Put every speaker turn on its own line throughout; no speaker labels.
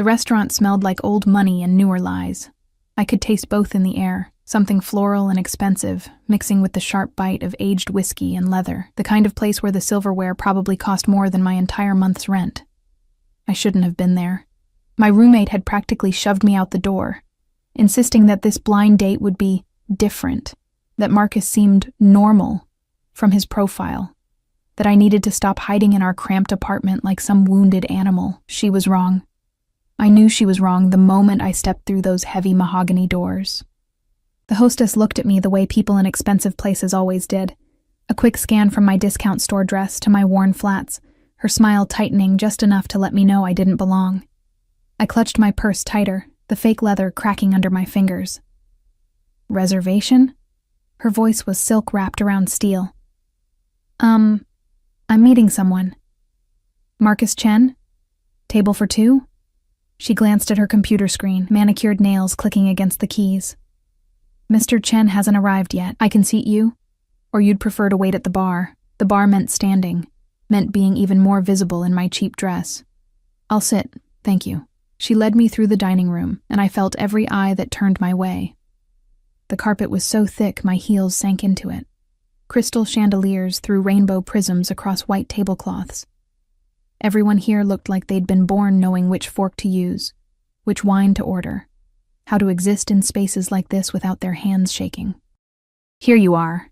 The restaurant smelled like old money and newer lies. I could taste both in the air, something floral and expensive, mixing with the sharp bite of aged whiskey and leather, the kind of place where the silverware probably cost more than my entire month's rent. I shouldn't have been there. My roommate had practically shoved me out the door, insisting that this blind date would be different, that Marcus seemed normal from his profile, that I needed to stop hiding in our cramped apartment like some wounded animal. She was wrong. I knew she was wrong the moment I stepped through those heavy mahogany doors. The hostess looked at me the way people in expensive places always did, a quick scan from my discount store dress to my worn flats, her smile tightening just enough to let me know I didn't belong. I clutched my purse tighter, the fake leather cracking under my fingers. Reservation? Her voice was silk wrapped around steel. I'm meeting someone. Marcus Chen? Table for two? She glanced at her computer screen, manicured nails clicking against the keys. Mr. Chen hasn't arrived yet. I can seat you? Or you'd prefer to wait at the bar? The bar meant standing, meant being even more visible in my cheap dress. I'll sit, thank you. She led me through the dining room, and I felt every eye that turned my way. The carpet was so thick my heels sank into it. Crystal chandeliers threw rainbow prisms across white tablecloths. Everyone here looked like they'd been born knowing which fork to use, which wine to order, how to exist in spaces like this without their hands shaking. Here you are.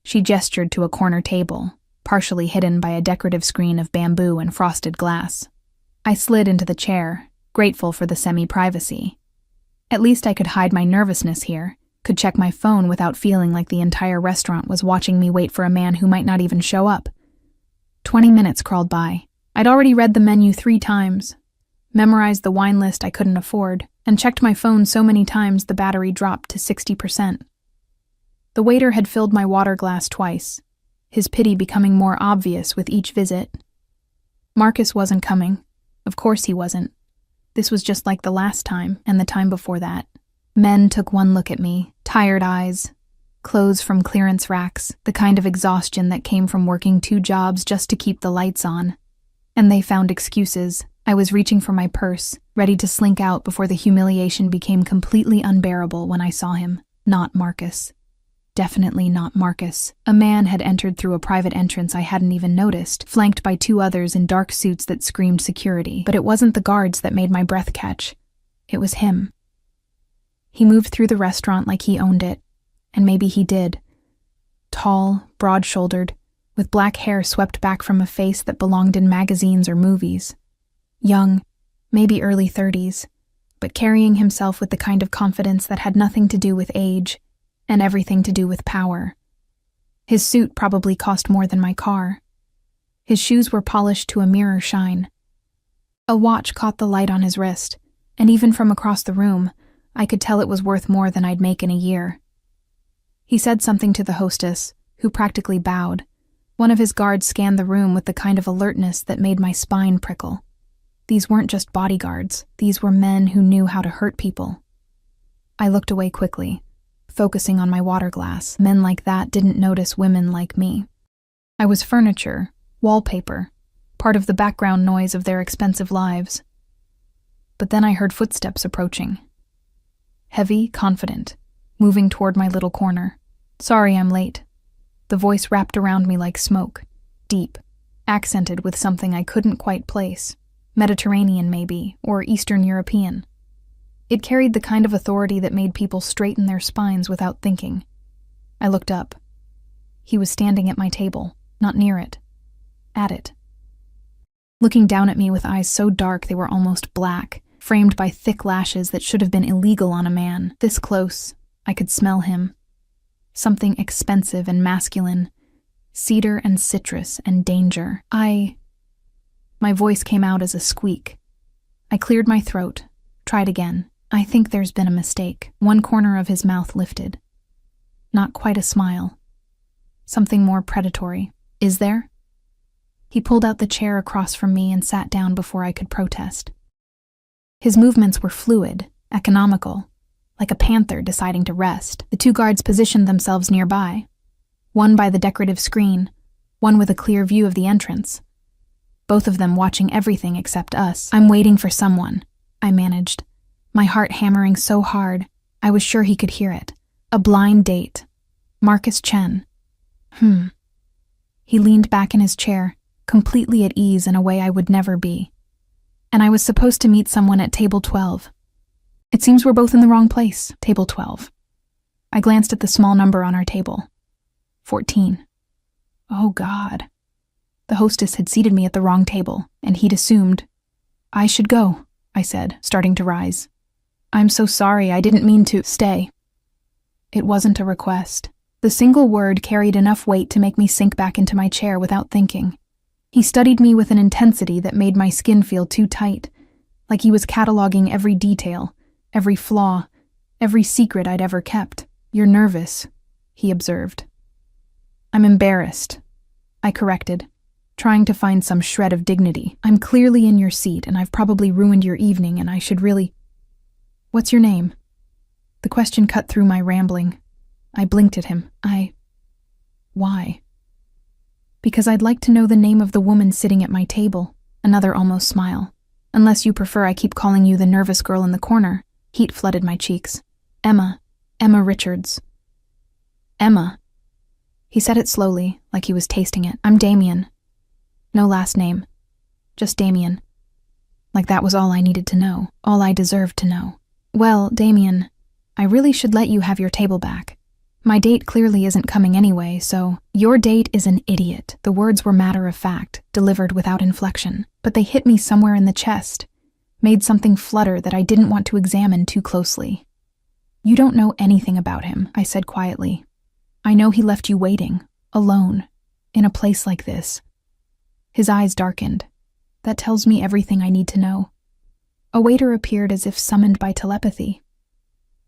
She gestured to a corner table, partially hidden by a decorative screen of bamboo and frosted glass. I slid into the chair, grateful for the semi-privacy. At least I could hide my nervousness here, could check my phone without feeling like the entire restaurant was watching me wait for a man who might not even show up. 20 minutes crawled by. I'd already read the menu 3 times, memorized the wine list I couldn't afford, and checked my phone so many times the battery dropped to 60%. The waiter had filled my water glass twice, his pity becoming more obvious with each visit. Marcus wasn't coming. Of course he wasn't. This was just like the last time and the time before that. Men took one look at me, tired eyes, clothes from clearance racks, the kind of exhaustion that came from working 2 jobs just to keep the lights on. And they found excuses. I was reaching for my purse, ready to slink out before the humiliation became completely unbearable when I saw him. Not Marcus. Definitely not Marcus. A man had entered through a private entrance I hadn't even noticed, flanked by 2 others in dark suits that screamed security. But it wasn't the guards that made my breath catch. It was him. He moved through the restaurant like he owned it, and maybe he did. Tall, broad-shouldered, with black hair swept back from a face that belonged in magazines or movies. Young, maybe early 30s, but carrying himself with the kind of confidence that had nothing to do with age and everything to do with power. His suit probably cost more than my car. His shoes were polished to a mirror shine. A watch caught the light on his wrist, and even from across the room, I could tell it was worth more than I'd make in a year. He said something to the hostess, who practically bowed. One of his guards scanned the room with the kind of alertness that made my spine prickle. These weren't just bodyguards. These were men who knew how to hurt people. I looked away quickly, focusing on my water glass. Men like that didn't notice women like me. I was furniture, wallpaper, part of the background noise of their expensive lives. But then I heard footsteps approaching. Heavy, confident, moving toward my little corner. Sorry I'm late. The voice wrapped around me like smoke, deep, accented with something I couldn't quite place. Mediterranean maybe, or Eastern European. It carried the kind of authority that made people straighten their spines without thinking. I looked up. He was standing at my table, not near it, at it. Looking down at me with eyes so dark they were almost black, framed by thick lashes that should have been illegal on a man. This close, I could smell him. Something expensive and masculine, cedar and citrus and danger. My voice came out as a squeak. I cleared my throat, tried again. I think there's been a mistake. One corner of his mouth lifted. Not quite a smile. Something more predatory. Is there? He pulled out the chair across from me and sat down before I could protest. His movements were fluid, economical, like a panther deciding to rest. The 2 guards positioned themselves nearby, one by the decorative screen, one with a clear view of the entrance. Both of them watching everything except us. I'm waiting for someone, I managed, my heart hammering so hard I was sure he could hear it. A blind date. Marcus Chen. He leaned back in his chair, completely at ease in a way I would never be. And I was supposed to meet someone at table 12. It seems we're both in the wrong place, table 12. I glanced at the small number on our table. 14. Oh, God. The hostess had seated me at the wrong table, and he'd assumed. I should go, I said, starting to rise. I'm so sorry, I didn't mean to stay. It wasn't a request. The single word carried enough weight to make me sink back into my chair without thinking. He studied me with an intensity that made my skin feel too tight, like he was cataloging every detail, every flaw, every secret I'd ever kept. You're nervous, he observed. I'm embarrassed, I corrected, trying to find some shred of dignity. I'm clearly in your seat, and I've probably ruined your evening, and I should really... What's your name? The question cut through my rambling. I blinked at him. Why? Because I'd like to know the name of the woman sitting at my table. Another almost smile. Unless you prefer I keep calling you the nervous girl in the corner. Heat flooded my cheeks. Emma Richards. Emma. He said it slowly, like he was tasting it. I'm Damien. No last name. Just Damien. Like that was all I needed to know. All I deserved to know. Well, Damien, I really should let you have your table back. My date clearly isn't coming anyway, so... Your date is an idiot. The words were matter of fact, delivered without inflection, but they hit me somewhere in the chest, made something flutter that I didn't want to examine too closely. You don't know anything about him, I said quietly. I know he left you waiting, alone, in a place like this. His eyes darkened. That tells me everything I need to know. A waiter appeared as if summoned by telepathy.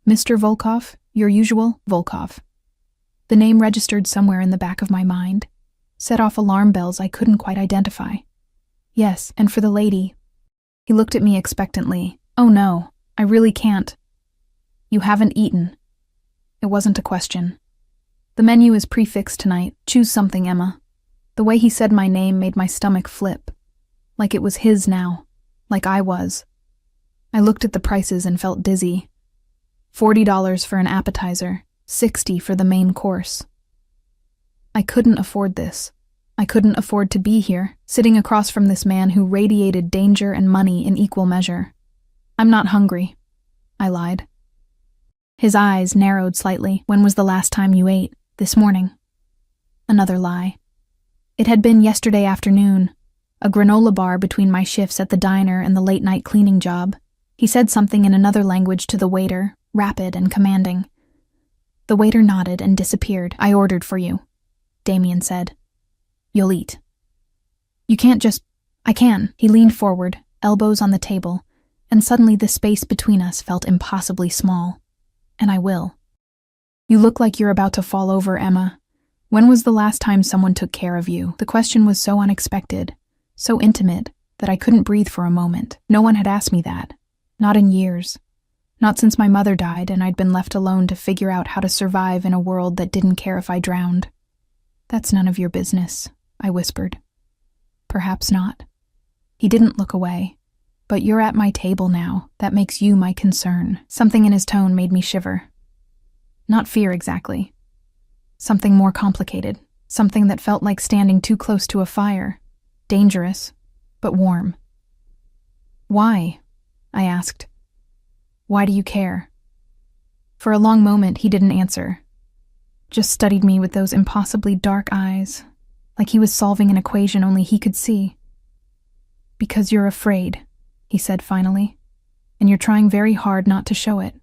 Mr. Volkov, your usual Volkov. The name registered somewhere in the back of my mind, set off alarm bells I couldn't quite identify. Yes, and for the lady. He looked at me expectantly. Oh no, I really can't. You haven't eaten. It wasn't a question. The menu is prefixed tonight. Choose something, Emma. The way he said my name made my stomach flip. Like it was his now. Like I was. I looked at the prices and felt dizzy. $40 for an appetizer, $60 for the main course. I couldn't afford this. I couldn't afford to be here, sitting across from this man who radiated danger and money in equal measure. I'm not hungry, I lied. His eyes narrowed slightly. When was the last time you ate? This morning. Another lie. It had been yesterday afternoon, a granola bar between my shifts at the diner and the late-night cleaning job. He said something in another language to the waiter, rapid and commanding. The waiter nodded and disappeared. I ordered for you, Damien said. You'll eat. You can't just... I can. He leaned forward, elbows on the table, and suddenly the space between us felt impossibly small. And I will. You look like you're about to fall over, Emma. When was the last time someone took care of you? The question was so unexpected, so intimate, that I couldn't breathe for a moment. No one had asked me that. Not in years. Not since my mother died and I'd been left alone to figure out how to survive in a world that didn't care if I drowned. That's none of your business, I whispered. Perhaps not. He didn't look away. But you're at my table now. That makes you my concern. Something in his tone made me shiver. Not fear exactly. Something more complicated. Something that felt like standing too close to a fire. Dangerous, but warm. Why? I asked. Why do you care? For a long moment, he didn't answer. Just studied me with those impossibly dark eyes, like he was solving an equation only he could see. Because you're afraid, he said finally, and you're trying very hard not to show it.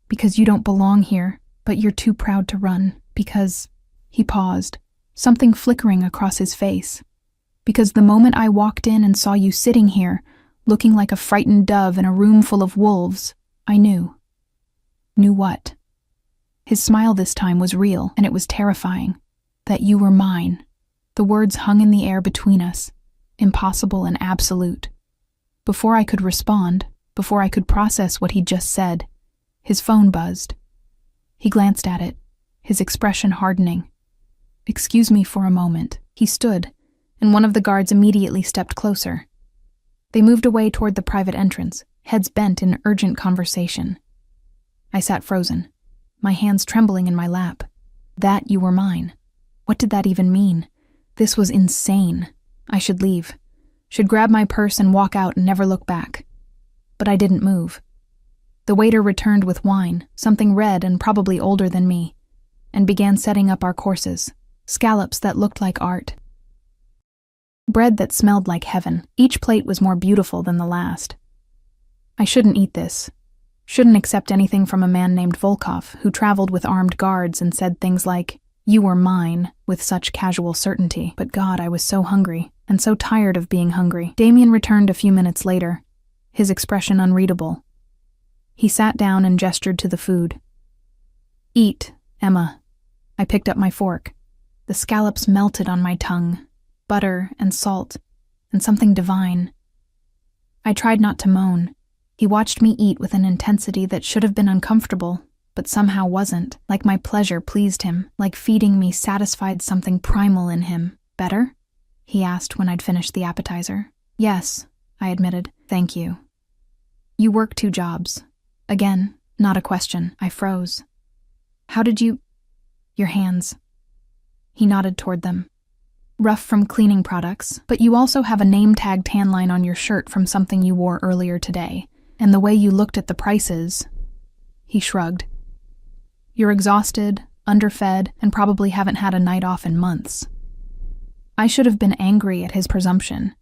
Because you don't belong here, but you're too proud to run. Because... He paused, something flickering across his face. Because the moment I walked in and saw you sitting here, looking like a frightened dove in a room full of wolves, I knew. Knew what? His smile this time was real, and it was terrifying. That you were mine. The words hung in the air between us, impossible and absolute. Before I could respond, before I could process what he'd just said, his phone buzzed. He glanced at it, his expression hardening. Excuse me for a moment. He stood, and one of the guards immediately stepped closer. They moved away toward the private entrance, heads bent in urgent conversation. I sat frozen, my hands trembling in my lap. That you were mine. What did that even mean? This was insane. I should leave. Should grab my purse and walk out and never look back. But I didn't move. The waiter returned with wine, something red and probably older than me, and began setting up our courses, scallops that looked like art. Bread that smelled like heaven. Each plate was more beautiful than the last. I shouldn't eat this. Shouldn't accept anything from a man named Volkov, who traveled with armed guards and said things like, "You were mine," with such casual certainty. But God, I was so hungry, and so tired of being hungry. Damien returned a few minutes later, his expression unreadable. He sat down and gestured to the food. "Eat, Emma." I picked up my fork. The scallops melted on my tongue, butter and salt, and something divine. I tried not to moan. He watched me eat with an intensity that should have been uncomfortable, but somehow wasn't, like my pleasure pleased him, like feeding me satisfied something primal in him. "Better?" he asked when I'd finished the appetizer. "Yes," I admitted. "Thank you." "You work 2 jobs. Again, not a question. I froze. "How did you—" "Your hands." He nodded toward them. "Rough from cleaning products, but you also have a name-tag tan line on your shirt from something you wore earlier today. And the way you looked at the prices—" He shrugged. "You're exhausted, underfed, and probably haven't had a night off in months." I should have been angry at his presumption.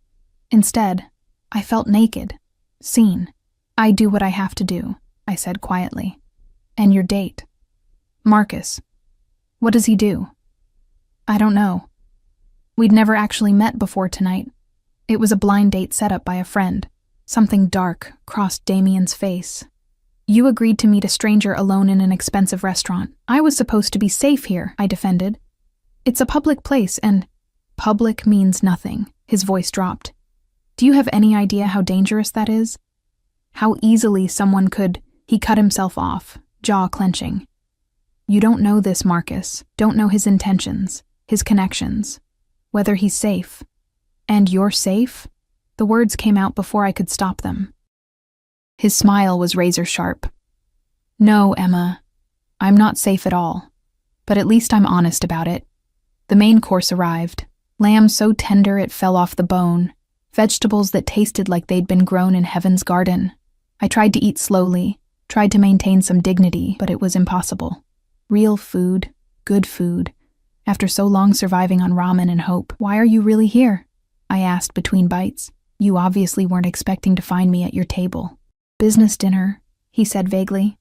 Instead, I felt naked, seen. "I do what I have to do," I said quietly. "And your date?" "Marcus. What does he do?" "I don't know. We'd never actually met before tonight. It was a blind date set up by a friend." Something dark crossed Damien's face. "You agreed to meet a stranger alone in an expensive restaurant. I was supposed to be safe here," I defended. "It's a public place and—" "Public means nothing." His voice dropped. "Do you have any idea how dangerous that is? How easily someone could—" He cut himself off, jaw clenching. "You don't know this, Marcus. Don't know his intentions, his connections, whether he's safe. And you're safe?" The words came out before I could stop them. His smile was razor sharp. "No, Emma, I'm not safe at all. But at least I'm honest about it." The main course arrived. Lamb so tender it fell off the bone. Vegetables that tasted like they'd been grown in heaven's garden. I tried to eat slowly, tried to maintain some dignity, but it was impossible. Real food, good food. After so long surviving on ramen and hope. "Why are you really here?" I asked between bites. "You obviously weren't expecting to find me at your table." "Business dinner," he said vaguely.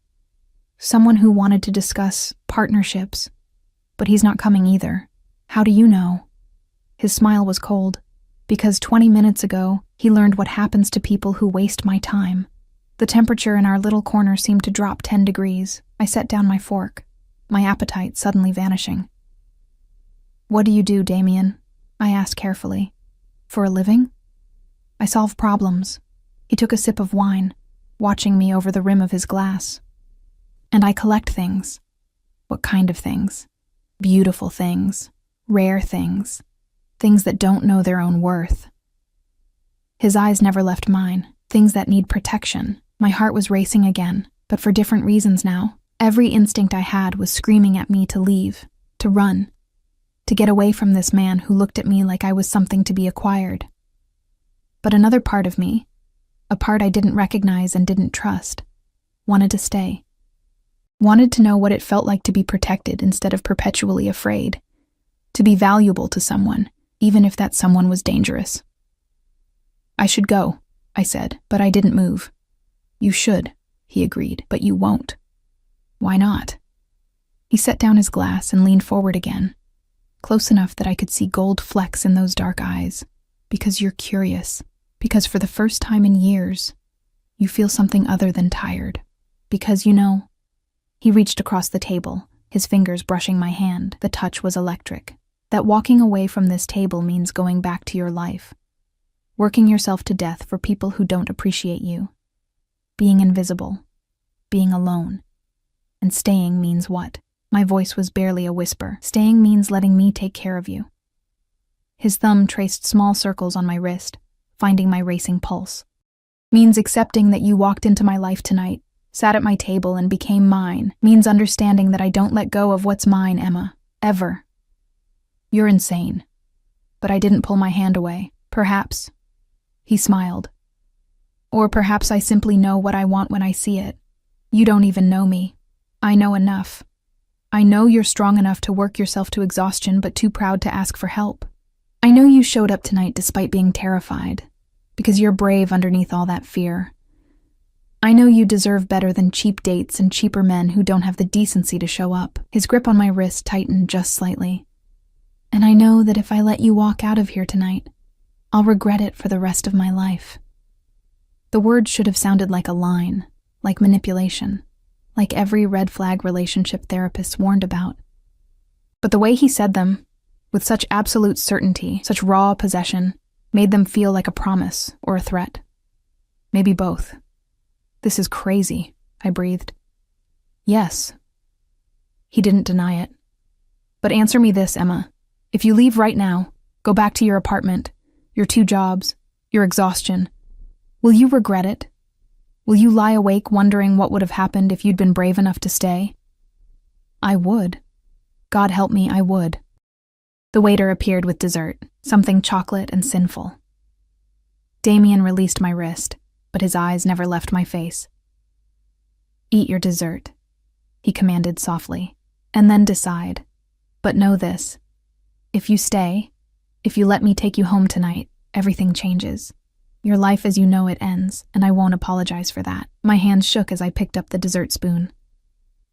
"Someone who wanted to discuss partnerships. But he's not coming either." "How do you know?" His smile was cold. "Because 20 minutes ago, he learned what happens to people who waste my time." The temperature in our little corner seemed to drop 10 degrees. I set down my fork, my appetite suddenly vanishing. "What do you do, Damien?" I asked carefully. "For a living?" "I solve problems." He took a sip of wine, watching me over the rim of his glass. "And I collect things." "What kind of things?" "Beautiful things, rare things, things that don't know their own worth." His eyes never left mine, things that need protection. My heart was racing again, but for different reasons now. Every instinct I had was screaming at me to leave, to run, to get away from this man who looked at me like I was something to be acquired. But another part of me, a part I didn't recognize and didn't trust, wanted to stay. Wanted to know what it felt like to be protected instead of perpetually afraid. To be valuable to someone, even if that someone was dangerous. "I should go," I said, but I didn't move. "You should," he agreed, "but you won't." "Why not?" He set down his glass and leaned forward again, close enough that I could see gold flecks in those dark eyes. "Because you're curious. Because for the first time in years, you feel something other than tired. Because, you know—" He reached across the table, his fingers brushing my hand. The touch was electric. "That walking away from this table means going back to your life. Working yourself to death for people who don't appreciate you. Being invisible. Being alone. And staying means what?" My voice was barely a whisper. "Staying means letting me take care of you." His thumb traced small circles on my wrist, finding my racing pulse. Means accepting that you walked into my life tonight, sat at my table and became mine. Means understanding that I don't let go of what's mine, Emma. Ever. You're insane. But I didn't pull my hand away. Perhaps. He smiled. Or perhaps I simply know what I want when I see it. You don't even know me. I know enough. I know you're strong enough to work yourself to exhaustion, but too proud to ask for help. I know you showed up tonight despite being terrified, because you're brave underneath all that fear. I know you deserve better than cheap dates and cheaper men who don't have the decency to show up. His grip on my wrist tightened just slightly. And I know that if I let you walk out of here tonight, I'll regret it for the rest of my life. The words should have sounded like a line, like manipulation, like every red flag relationship therapist warned about. But the way he said them, with such absolute certainty, such raw possession, made them feel like a promise or a threat. Maybe both. This is crazy, I breathed. Yes. He didn't deny it. But answer me this, Emma. If you leave right now, go back to your apartment, your 2 jobs, your exhaustion, will you regret it? Will you lie awake wondering what would have happened if you'd been brave enough to stay? I would. God help me, I would. The waiter appeared with dessert, something chocolate and sinful. Damien released my wrist, but his eyes never left my face. Eat your dessert, he commanded softly, and then decide. But know this. If you stay, if you let me take you home tonight, everything changes. Your life as you know it ends, and I won't apologize for that. My hands shook as I picked up the dessert spoon.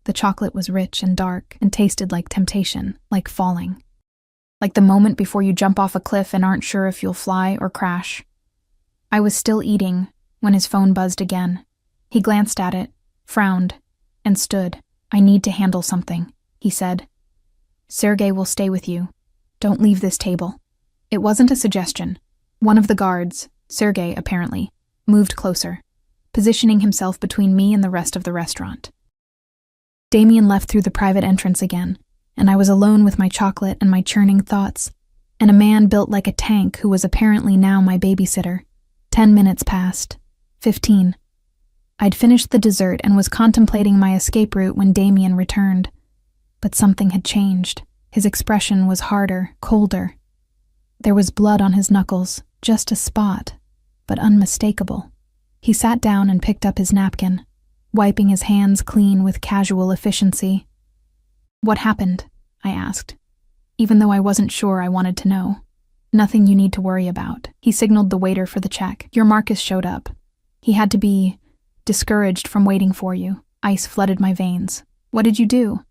The chocolate was rich and dark and tasted like temptation, like falling. Like the moment before you jump off a cliff and aren't sure if you'll fly or crash. I was still eating when his phone buzzed again. He glanced at it, frowned, and stood. I need to handle something, he said. Sergei will stay with you. Don't leave this table. It wasn't a suggestion. One of the guards, Sergei apparently, moved closer, positioning himself between me and the rest of the restaurant. Damien left through the private entrance again, and I was alone with my chocolate and my churning thoughts, and a man built like a tank who was apparently now my babysitter. 10 minutes passed. 15. I'd finished the dessert and was contemplating my escape route when Damien returned. But something had changed. His expression was harder, colder. There was blood on his knuckles, just a spot, but unmistakable. He sat down and picked up his napkin, wiping his hands clean with casual efficiency. What happened? I asked, even though I wasn't sure I wanted to know. Nothing you need to worry about. He signaled the waiter for the check. Your Marcus showed up. He had to be discouraged from waiting for you. Ice flooded my veins. What did you do?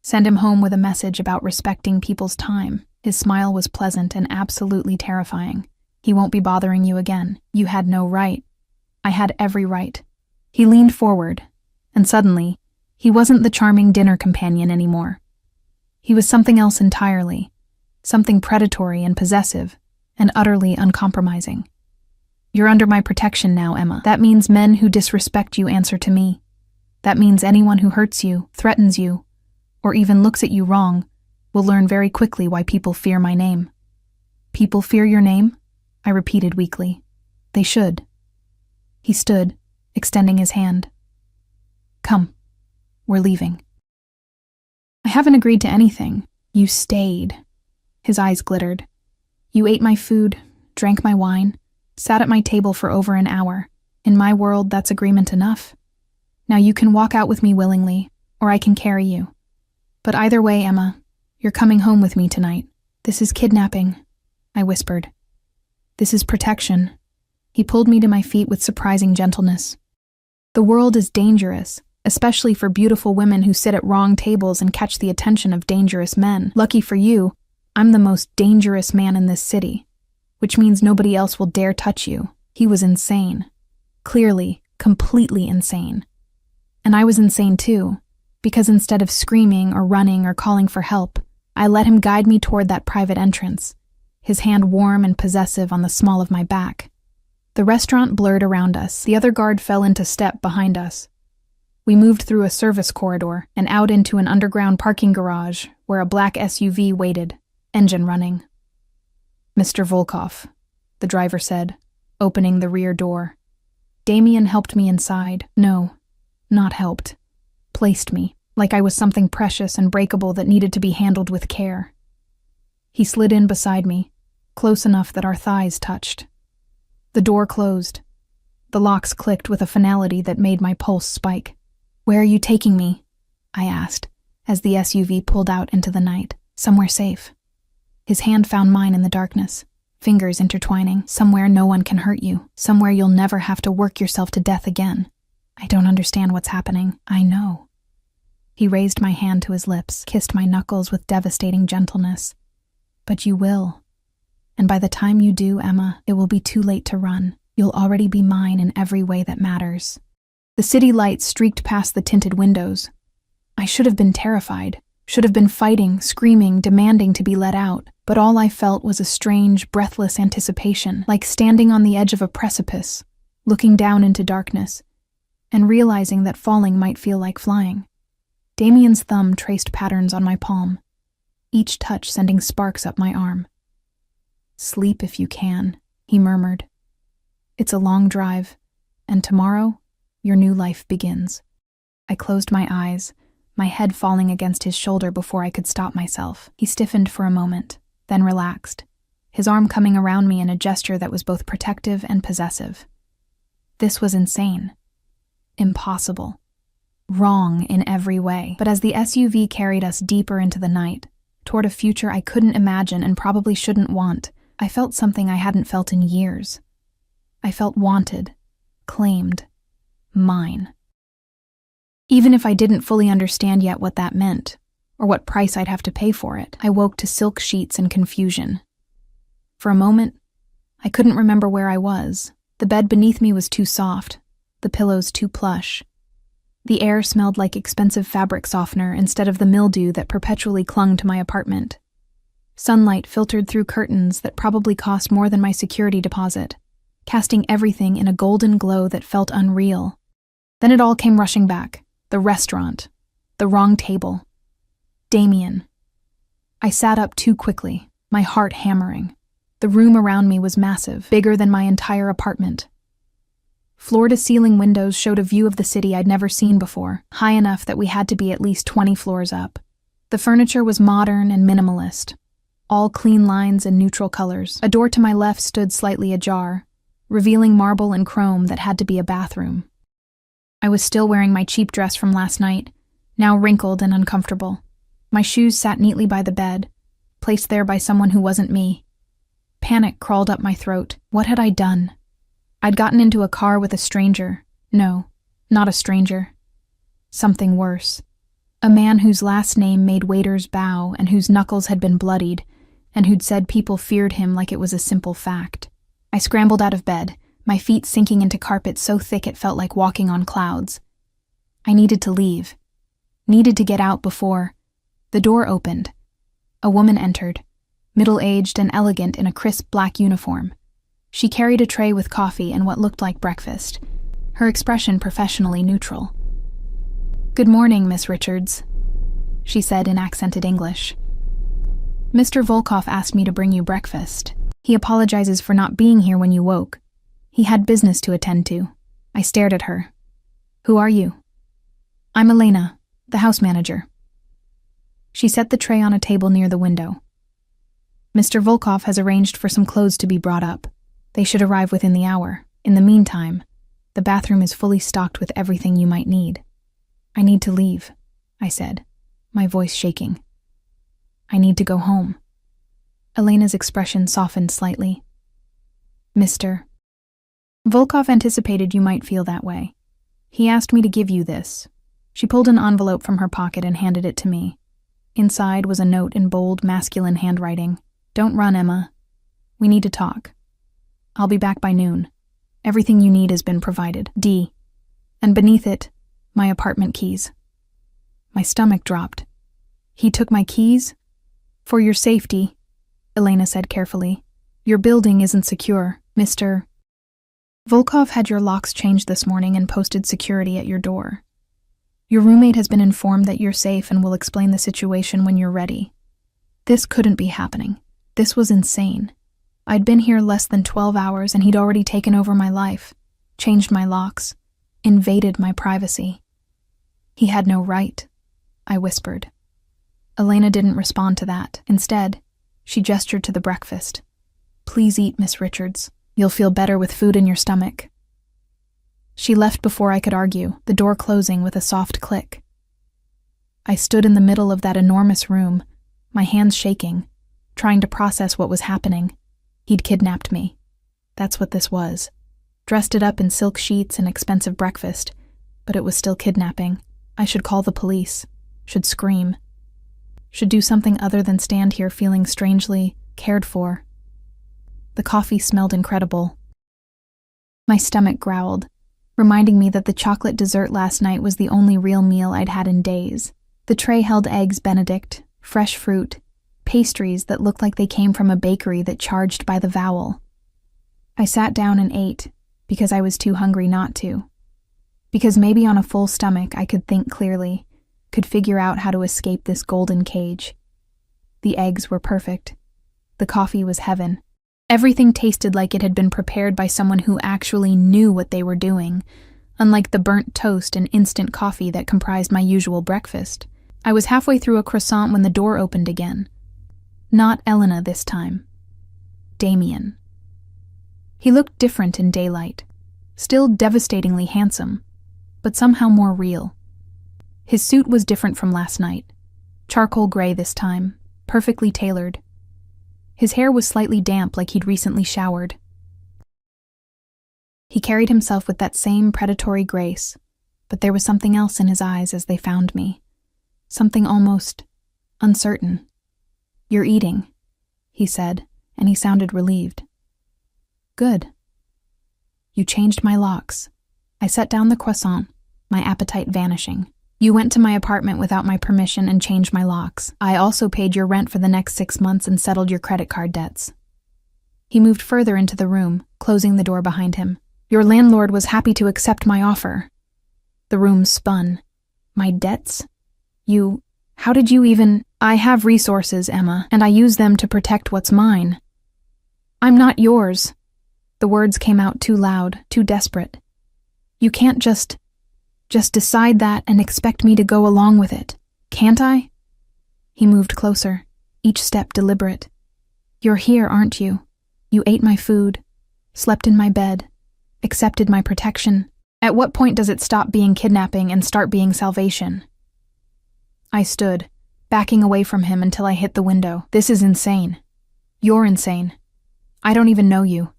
Send him home with a message about respecting people's time. His smile was pleasant and absolutely terrifying. He won't be bothering you again. You had no right. I had every right. He leaned forward, and suddenly, he wasn't the charming dinner companion anymore. He was something else entirely, something predatory and possessive, and utterly uncompromising. You're under my protection now, Emma. That means men who disrespect you answer to me. That means anyone who hurts you, threatens you, or even looks at you wrong, will learn very quickly why people fear my name. People fear your name? I repeated weakly. They should. He stood, extending his hand. Come, we're leaving. I haven't agreed to anything. You stayed. His eyes glittered. You ate my food, drank my wine, sat at my table for over an hour. In my world, that's agreement enough. Now you can walk out with me willingly, or I can carry you. But either way, Emma, you're coming home with me tonight. This is kidnapping, I whispered. This is protection. He pulled me to my feet with surprising gentleness. The world is dangerous, especially for beautiful women who sit at wrong tables and catch the attention of dangerous men. Lucky for you, I'm the most dangerous man in this city, which means nobody else will dare touch you. He was insane. Clearly, completely insane. And I was insane too, because instead of screaming or running or calling for help, I let him guide me toward that private entrance, his hand warm and possessive on the small of my back. The restaurant blurred around us. The other guard fell into step behind us. We moved through a service corridor and out into an underground parking garage where a black SUV waited, engine running. Mr. Volkov, the driver said, opening the rear door. Damien helped me inside. No, not helped. Placed me, like I was something precious and breakable that needed to be handled with care. He slid in beside me, close enough that our thighs touched. The door closed. The locks clicked with a finality that made my pulse spike. "Where are you taking me?" I asked, as the SUV pulled out into the night. "Somewhere safe." His hand found mine in the darkness, fingers intertwining. "Somewhere no one can hurt you. Somewhere you'll never have to work yourself to death again." "I don't understand what's happening." "I know." He raised my hand to his lips, kissed my knuckles with devastating gentleness. "But you will. And by the time you do, Emma, it will be too late to run. You'll already be mine in every way that matters." The city lights streaked past the tinted windows. I should have been terrified, should have been fighting, screaming, demanding to be let out, but all I felt was a strange, breathless anticipation, like standing on the edge of a precipice, looking down into darkness, and realizing that falling might feel like flying. Damien's thumb traced patterns on my palm, each touch sending sparks up my arm. "Sleep if you can," he murmured. "It's a long drive, and tomorrow, your new life begins." I closed my eyes, my head falling against his shoulder before I could stop myself. He stiffened for a moment, then relaxed, his arm coming around me in a gesture that was both protective and possessive. This was insane. Impossible. Wrong in every way. But as the SUV carried us deeper into the night, toward a future I couldn't imagine and probably shouldn't want, I felt something I hadn't felt in years. I felt wanted, claimed, mine. Even if I didn't fully understand yet what that meant, or what price I'd have to pay for it, I woke to silk sheets and confusion. For a moment, I couldn't remember where I was. The bed beneath me was too soft, the pillows too plush. The air smelled like expensive fabric softener instead of the mildew that perpetually clung to my apartment. Sunlight filtered through curtains that probably cost more than my security deposit, casting everything in a golden glow that felt unreal. Then it all came rushing back. The restaurant. The wrong table. Damien. I sat up too quickly, my heart hammering. The room around me was massive, bigger than my entire apartment. Floor-to-ceiling windows showed a view of the city I'd never seen before, high enough that we had to be at least 20 floors up. The furniture was modern and minimalist, all clean lines and neutral colors. A door to my left stood slightly ajar, revealing marble and chrome that had to be a bathroom. I was still wearing my cheap dress from last night, now wrinkled and uncomfortable. My shoes sat neatly by the bed, placed there by someone who wasn't me. Panic crawled up my throat. What had I done? I'd gotten into a car with a stranger. No, not a stranger. Something worse. A man whose last name made waiters bow and whose knuckles had been bloodied, and who'd said people feared him like it was a simple fact. I scrambled out of bed, my feet sinking into carpet so thick it felt like walking on clouds. I needed to leave. Needed to get out before... The door opened. A woman entered, middle-aged and elegant in a crisp black uniform. She carried a tray with coffee and what looked like breakfast, her expression professionally neutral. "Good morning, Miss Richards," she said in accented English. "Mr. Volkov asked me to bring you breakfast. He apologizes for not being here when you woke. He had business to attend to." I stared at her. "Who are you?" "I'm Elena, the house manager." She set the tray on a table near the window. "Mr. Volkov has arranged for some clothes to be brought up. They should arrive within the hour. In the meantime, the bathroom is fully stocked with everything you might need." "I need to leave," I said, my voice shaking. "I need to go home." Elena's expression softened slightly. "Mr. Volkov anticipated you might feel that way. He asked me to give you this." She pulled an envelope from her pocket and handed it to me. Inside was a note in bold, masculine handwriting. "Don't run, Emma. We need to talk. I'll be back by noon. Everything you need has been provided. D." And beneath it, my apartment keys. My stomach dropped. "He took my keys?" "For your safety," Elena said carefully. "Your building isn't secure, Mr. Volkov had your locks changed this morning and posted security at your door. Your roommate has been informed that you're safe and will explain the situation when you're ready. This couldn't be happening. This was insane. I'd been here less than 12 hours and he'd already taken over my life. changed my locks, invaded my privacy. He had no right, I whispered. Elena didn't respond to that. Instead, she gestured to the breakfast. Please eat, Miss Richards. You'll feel better with food in your stomach. She left before I could argue, the door closing with a soft click. I stood in the middle of that enormous room, my hands shaking, trying to process what was happening. He'd kidnapped me. That's what this was. Dressed it up in silk sheets and expensive breakfast, but it was still kidnapping. I should call the police, should scream, should do something other than stand here feeling strangely cared for. The coffee smelled incredible. My stomach growled, reminding me that the chocolate dessert last night was the only real meal I'd had in days. The tray held eggs Benedict, fresh fruit, pastries that looked like they came from a bakery that charged by the vowel. I sat down and ate, because I was too hungry not to. Because maybe on a full stomach I could think clearly, could figure out how to escape this golden cage. The eggs were perfect. The coffee was heaven. Everything tasted like it had been prepared by someone who actually knew what they were doing, unlike the burnt toast and instant coffee that comprised my usual breakfast. I was halfway through a croissant when the door opened again. Not Elena this time. Damien. He looked different in daylight, still devastatingly handsome, but somehow more real. His suit was different from last night. Charcoal gray this time, perfectly tailored. His hair was slightly damp like he'd recently showered. He carried himself with that same predatory grace, but there was something else in his eyes as they found me. Something almost uncertain. You're eating, he said, and he sounded relieved. Good. You changed my locks. I set down the croissant, my appetite vanishing. You went to my apartment without my permission and changed my locks. I also paid your rent for the next 6 months and settled your credit card debts. He moved further into the room, closing the door behind him. Your landlord was happy to accept my offer. The room spun. My debts? How did you even— I have resources, Emma, and I use them to protect what's mine. I'm not yours. The words came out too loud, too desperate. You can't just decide that and expect me to go along with it, can't I? He moved closer, each step deliberate. You're here, aren't you? You ate my food, slept in my bed, accepted my protection. At what point does it stop being kidnapping and start being salvation? I stood, backing away from him until I hit the window. This is insane. You're insane. I don't even know you.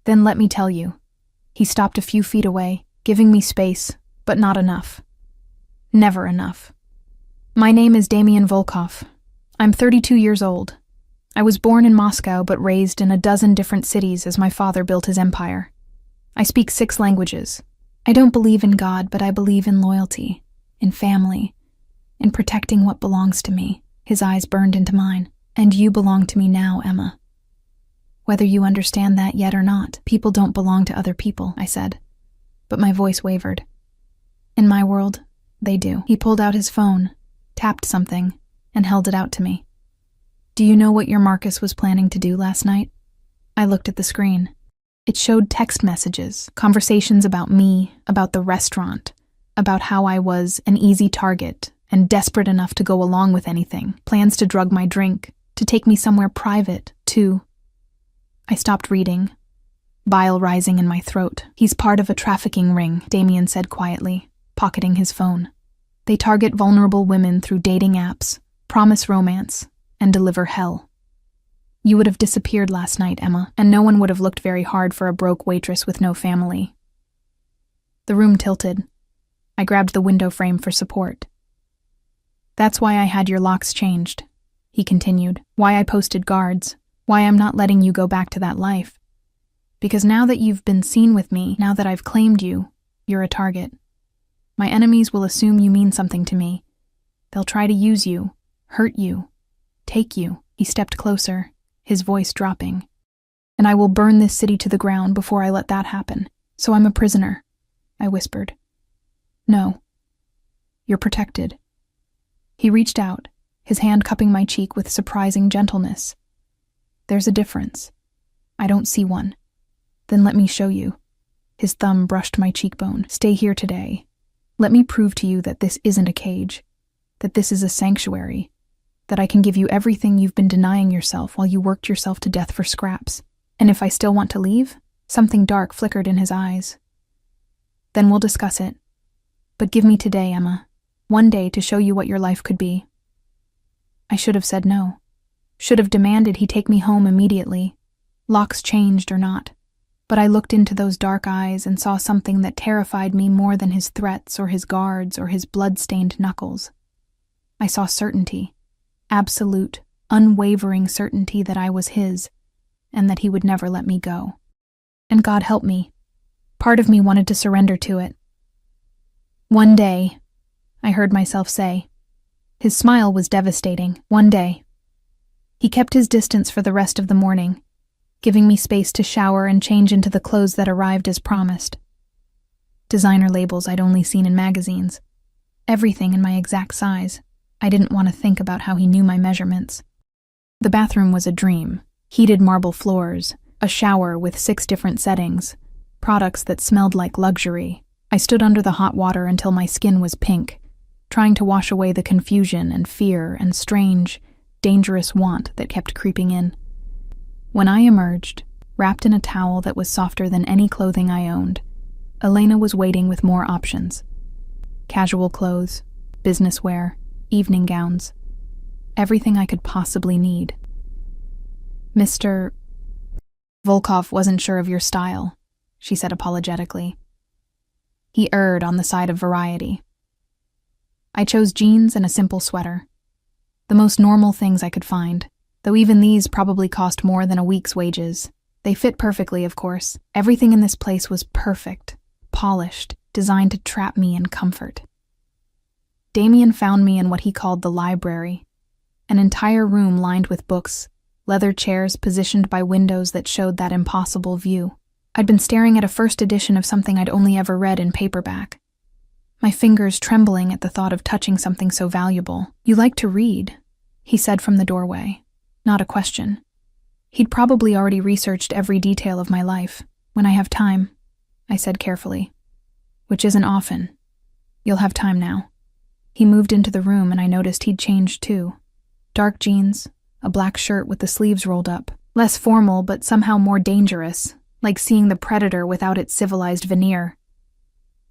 Then let me tell you. He stopped a few feet away, giving me space, but not enough. Never enough. My name is Damien Volkov. I'm 32 years old. I was born in Moscow but raised in a dozen different cities as my father built his empire. I speak 6 languages. I don't believe in God, but I believe in loyalty, in family, in protecting what belongs to me. His eyes burned into mine. And you belong to me now, Emma. Whether you understand that yet or not, people don't belong to other people, I said. But my voice wavered. In my world, they do. He pulled out his phone, tapped something, and held it out to me. Do you know what your Marcus was planning to do last night? I looked at the screen. It showed text messages, conversations about me, about the restaurant, about how I was an easy target and desperate enough to go along with anything, plans to drug my drink, to take me somewhere private, too. I stopped reading, bile rising in my throat. He's part of a trafficking ring, Damien said quietly, pocketing his phone. They target vulnerable women through dating apps, promise romance, and deliver hell. You would have disappeared last night, Emma, and no one would have looked very hard for a broke waitress with no family. The room tilted. I grabbed the window frame for support. That's why I had your locks changed, he continued, why I posted guards, why I'm not letting you go back to that life. Because now that you've been seen with me, now that I've claimed you, you're a target. My enemies will assume you mean something to me. They'll try to use you, hurt you, take you. He stepped closer, his voice dropping. And I will burn this city to the ground before I let that happen. So I'm a prisoner, I whispered. No. You're protected. He reached out, his hand cupping my cheek with surprising gentleness. There's a difference. I don't see one. Then let me show you. His thumb brushed my cheekbone. "Stay here today. Let me prove to you that this isn't a cage, that this is a sanctuary, that I can give you everything you've been denying yourself while you worked yourself to death for scraps. And if I still want to leave?" Something dark flickered in his eyes. "Then we'll discuss it. But give me today, Emma. One day to show you what your life could be." I should have said no. Should have demanded he take me home immediately, locks changed or not. But I looked into those dark eyes and saw something that terrified me more than his threats or his guards or his blood-stained knuckles. I saw certainty, absolute, unwavering certainty that I was his, and that he would never let me go. And God help me. Part of me wanted to surrender to it. "One day," I heard myself say. His smile was devastating. One day. He kept his distance for the rest of the morning, giving me space to shower and change into the clothes that arrived as promised. Designer labels I'd only seen in magazines. Everything in my exact size. I didn't want to think about how he knew my measurements. The bathroom was a dream. Heated marble floors, a shower with 6 different settings, products that smelled like luxury. I stood under the hot water until my skin was pink, trying to wash away the confusion and fear and strange, dangerous want that kept creeping in. When I emerged, wrapped in a towel that was softer than any clothing I owned, Elena was waiting with more options. Casual clothes, business wear, evening gowns, everything I could possibly need. "Mr. Volkov wasn't sure of your style," she said apologetically. He erred on the side of variety. I chose jeans and a simple sweater. The most normal things I could find, though even these probably cost more than a week's wages. They fit perfectly, of course. Everything in this place was perfect, polished, designed to trap me in comfort. Damien found me in what he called the library, an entire room lined with books, leather chairs positioned by windows that showed that impossible view. I'd been staring at a first edition of something I'd only ever read in paperback, my fingers trembling at the thought of touching something so valuable. "You like to read," he said from the doorway. Not a question. He'd probably already researched every detail of my life. "When I have time," I said carefully. "Which isn't often. You'll have time now." He moved into the room and I noticed he'd changed too. Dark jeans, a black shirt with the sleeves rolled up. Less formal but somehow more dangerous, like seeing the predator without its civilized veneer.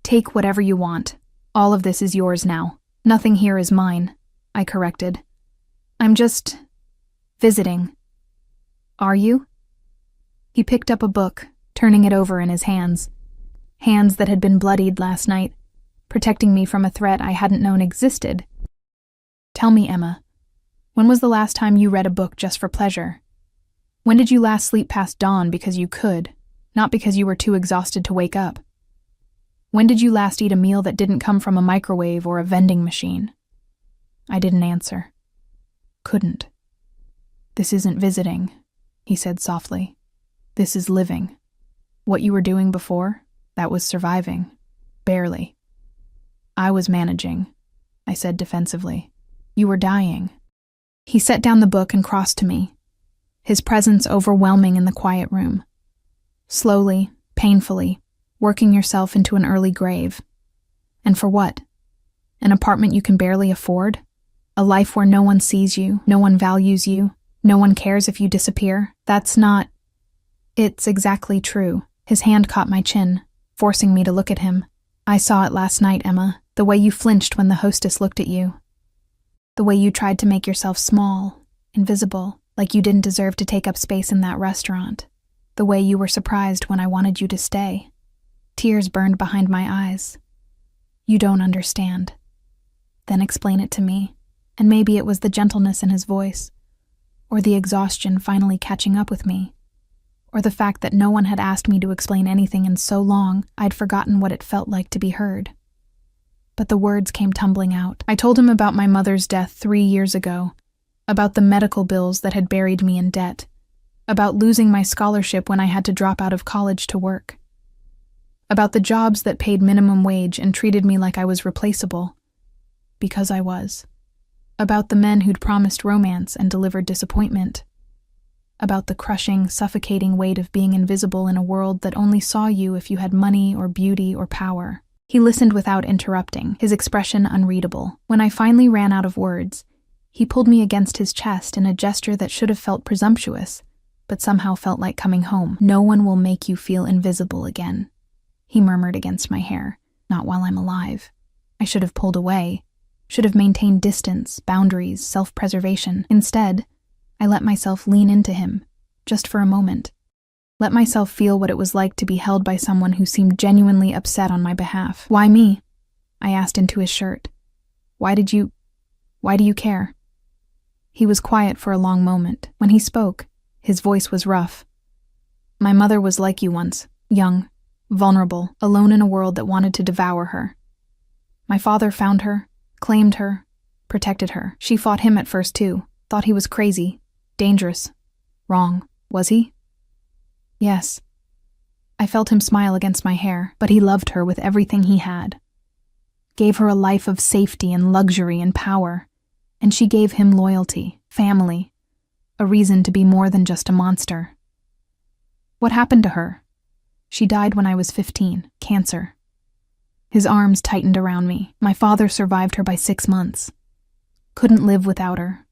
"Take whatever you want. All of this is yours now. Nothing here is mine," I corrected. "I'm just visiting." "Are you?" He picked up a book, turning it over in his hands. Hands that had been bloodied last night, protecting me from a threat I hadn't known existed. "Tell me, Emma, when was the last time you read a book just for pleasure? When did you last sleep past dawn because you could, not because you were too exhausted to wake up? When did you last eat a meal that didn't come from a microwave or a vending machine?" I didn't answer. Couldn't. "This isn't visiting," he said softly. "This is living. What you were doing before, that was surviving. Barely. I was managing," I said defensively. "You were dying." He set down the book and crossed to me, his presence overwhelming in the quiet room. "Slowly, painfully, working yourself into an early grave. And for what? An apartment you can barely afford? A life where no one sees you, no one values you, no one cares if you disappear? That's not—" "It's exactly true." His hand caught my chin, forcing me to look at him. "I saw it last night, Emma, the way you flinched when the hostess looked at you. The way you tried to make yourself small, invisible, like you didn't deserve to take up space in that restaurant. The way you were surprised when I wanted you to stay. Tears burned behind my eyes. You don't understand. Then explain it to me." And maybe it was the gentleness in his voice, or the exhaustion finally catching up with me, or the fact that no one had asked me to explain anything in so long I'd forgotten what it felt like to be heard. But the words came tumbling out. I told him about my mother's death 3 years ago, about the medical bills that had buried me in debt, about losing my scholarship when I had to drop out of college to work, about the jobs that paid minimum wage and treated me like I was replaceable, because I was. About the men who'd promised romance and delivered disappointment. about the crushing, suffocating weight of being invisible in a world that only saw you if you had money or beauty or power. He listened without interrupting, his expression unreadable. When I finally ran out of words, he pulled me against his chest in a gesture that should have felt presumptuous, but somehow felt like coming home. "No one will make you feel invisible again," he murmured against my hair. "Not while I'm alive." I should have pulled away, should have maintained distance, boundaries, self-preservation. Instead, I let myself lean into him, just for a moment. Let myself feel what it was like to be held by someone who seemed genuinely upset on my behalf. "Why me?" I asked into his shirt. Why do you care?" He was quiet for a long moment. When he spoke, his voice was rough. "My mother was like you once, young, vulnerable, alone in a world that wanted to devour her. My father found her, claimed her, protected her. She fought him at first too, thought he was crazy, dangerous, wrong. Was he?" "Yes." I felt him smile against my hair, but he loved her with everything he had. Gave her a life of safety and luxury and power, and she gave him loyalty, family, a reason to be more than just a monster. "What happened to her?" "She died when I was 15, cancer." His arms tightened around me. "My father survived her by 6 months. Couldn't live without her.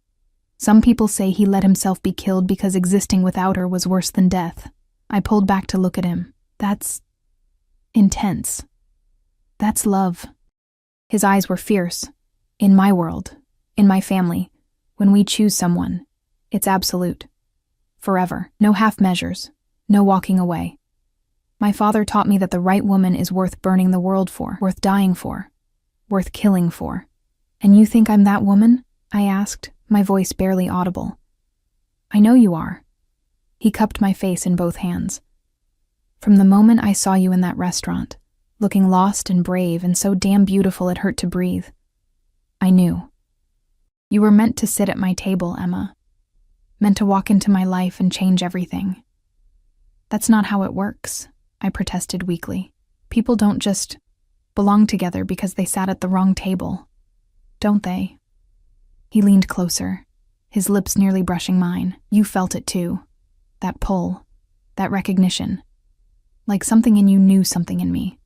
Some people say he let himself be killed because existing without her was worse than death." I pulled back to look at him. "That's intense. That's love." His eyes were fierce. "In my world, in my family, when we choose someone, it's absolute. Forever. No half measures. No walking away. My father taught me that the right woman is worth burning the world for, worth dying for, worth killing for." "And you think I'm that woman?" I asked, my voice barely audible. "I know you are." He cupped my face in both hands. "From the moment I saw you in that restaurant, looking lost and brave and so damn beautiful it hurt to breathe, I knew. You were meant to sit at my table, Emma. Meant to walk into my life and change everything." "That's not how it works," I protested weakly. "People don't just belong together because they sat at the wrong table, don't they?" He leaned closer, his lips nearly brushing mine. "You felt it too. That pull, that recognition. Like something in you knew something in me.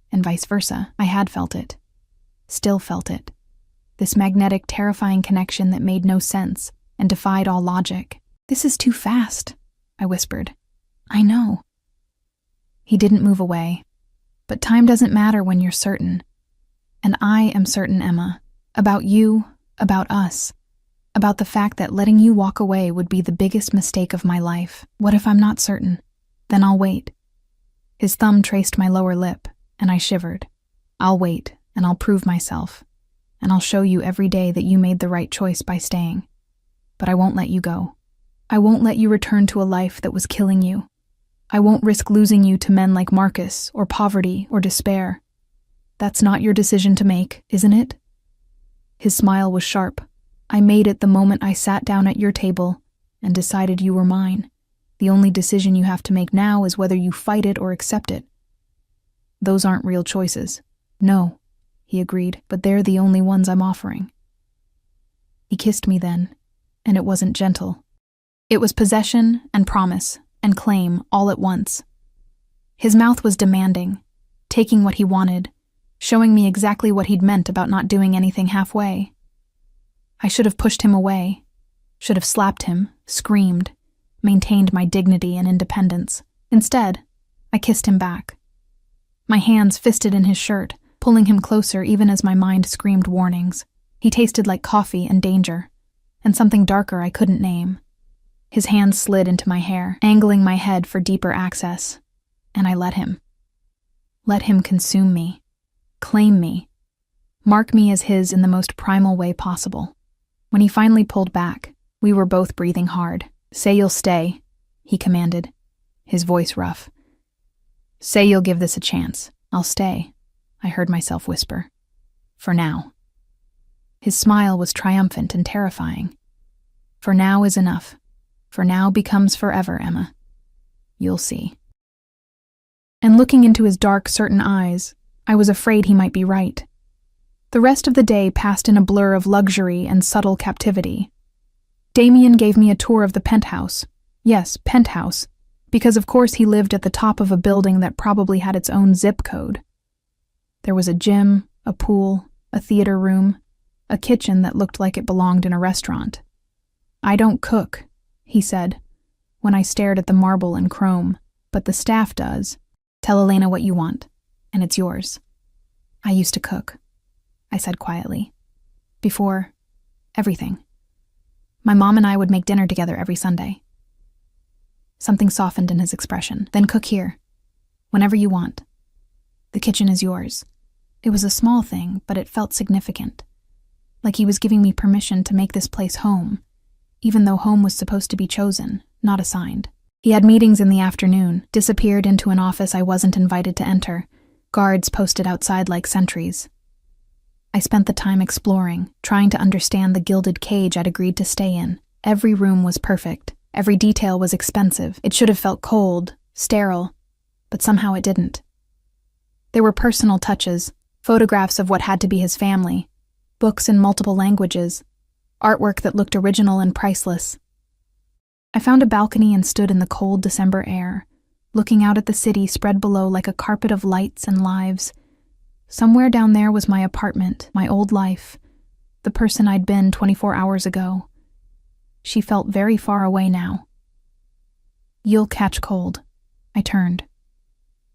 And vice versa. I had felt it. Still felt it. This magnetic, terrifying connection that made no sense and defied all logic. "This is too fast," I whispered. "I know." He didn't move away. "But time doesn't matter when you're certain. And I am certain, Emma. About you, about us. About the fact that letting you walk away would be the biggest mistake of my life. What if I'm not certain? Then I'll wait." His thumb traced my lower lip, and I shivered. "I'll wait, and I'll prove myself. And I'll show you every day that you made the right choice by staying. But I won't let you go. I won't let you return to a life that was killing you. I won't risk losing you to men like Marcus, or poverty, or despair. That's not your decision to make, isn't it?" His smile was sharp. "I made it the moment I sat down at your table and decided you were mine. The only decision you have to make now is whether you fight it or accept it. Those aren't real choices." "No," he agreed, "but they're the only ones I'm offering." He kissed me then, and it wasn't gentle. It was possession and promise and claim all at once. His mouth was demanding, taking what he wanted, showing me exactly what he'd meant about not doing anything halfway. I should have pushed him away, should have slapped him, screamed, maintained my dignity and independence. Instead, I kissed him back. My hands fisted in his shirt, pulling him closer even as my mind screamed warnings. He tasted like coffee and danger, and something darker I couldn't name. His hands slid into my hair, angling my head for deeper access, and I let him. Let him consume me, claim me, mark me as his in the most primal way possible. When he finally pulled back, we were both breathing hard. "Say you'll stay," he commanded, his voice rough. "Say you'll give this a chance." "I'll stay," I heard myself whisper. "For now." His smile was triumphant and terrifying. "For now is enough. For now becomes forever, Emma. You'll see." And looking into his dark, certain eyes, I was afraid he might be right. The rest of the day passed in a blur of luxury and subtle captivity. Damien gave me a tour of the penthouse, Yes, penthouse, because of course he lived at the top of a building that probably had its own zip code. There was a gym, a pool, a theater room, a kitchen that looked like it belonged in a restaurant. "I don't cook," he said, when I stared at the marble and chrome, "but the staff does. Tell Elena what you want, and it's yours." "I used to cook," I said quietly. "Before everything. My mom and I would make dinner together every Sunday." Something softened in his expression. "Then cook here, whenever you want. The kitchen is yours." It was a small thing, but it felt significant. Like he was giving me permission to make this place home, even though home was supposed to be chosen, not assigned. He had meetings in the afternoon, disappeared into an office I wasn't invited to enter, guards posted outside like sentries. I spent the time exploring, trying to understand the gilded cage I'd agreed to stay in. Every room was perfect. Every detail was expensive. It should have felt cold, sterile, but somehow it didn't. There were personal touches, photographs of what had to be his family, books in multiple languages, artwork that looked original and priceless. I found a balcony and stood in the cold December air, looking out at the city spread below like a carpet of lights and lives. Somewhere down there was my apartment, my old life, the person I'd been 24 hours ago. She felt very far away now. "You'll catch cold." I turned.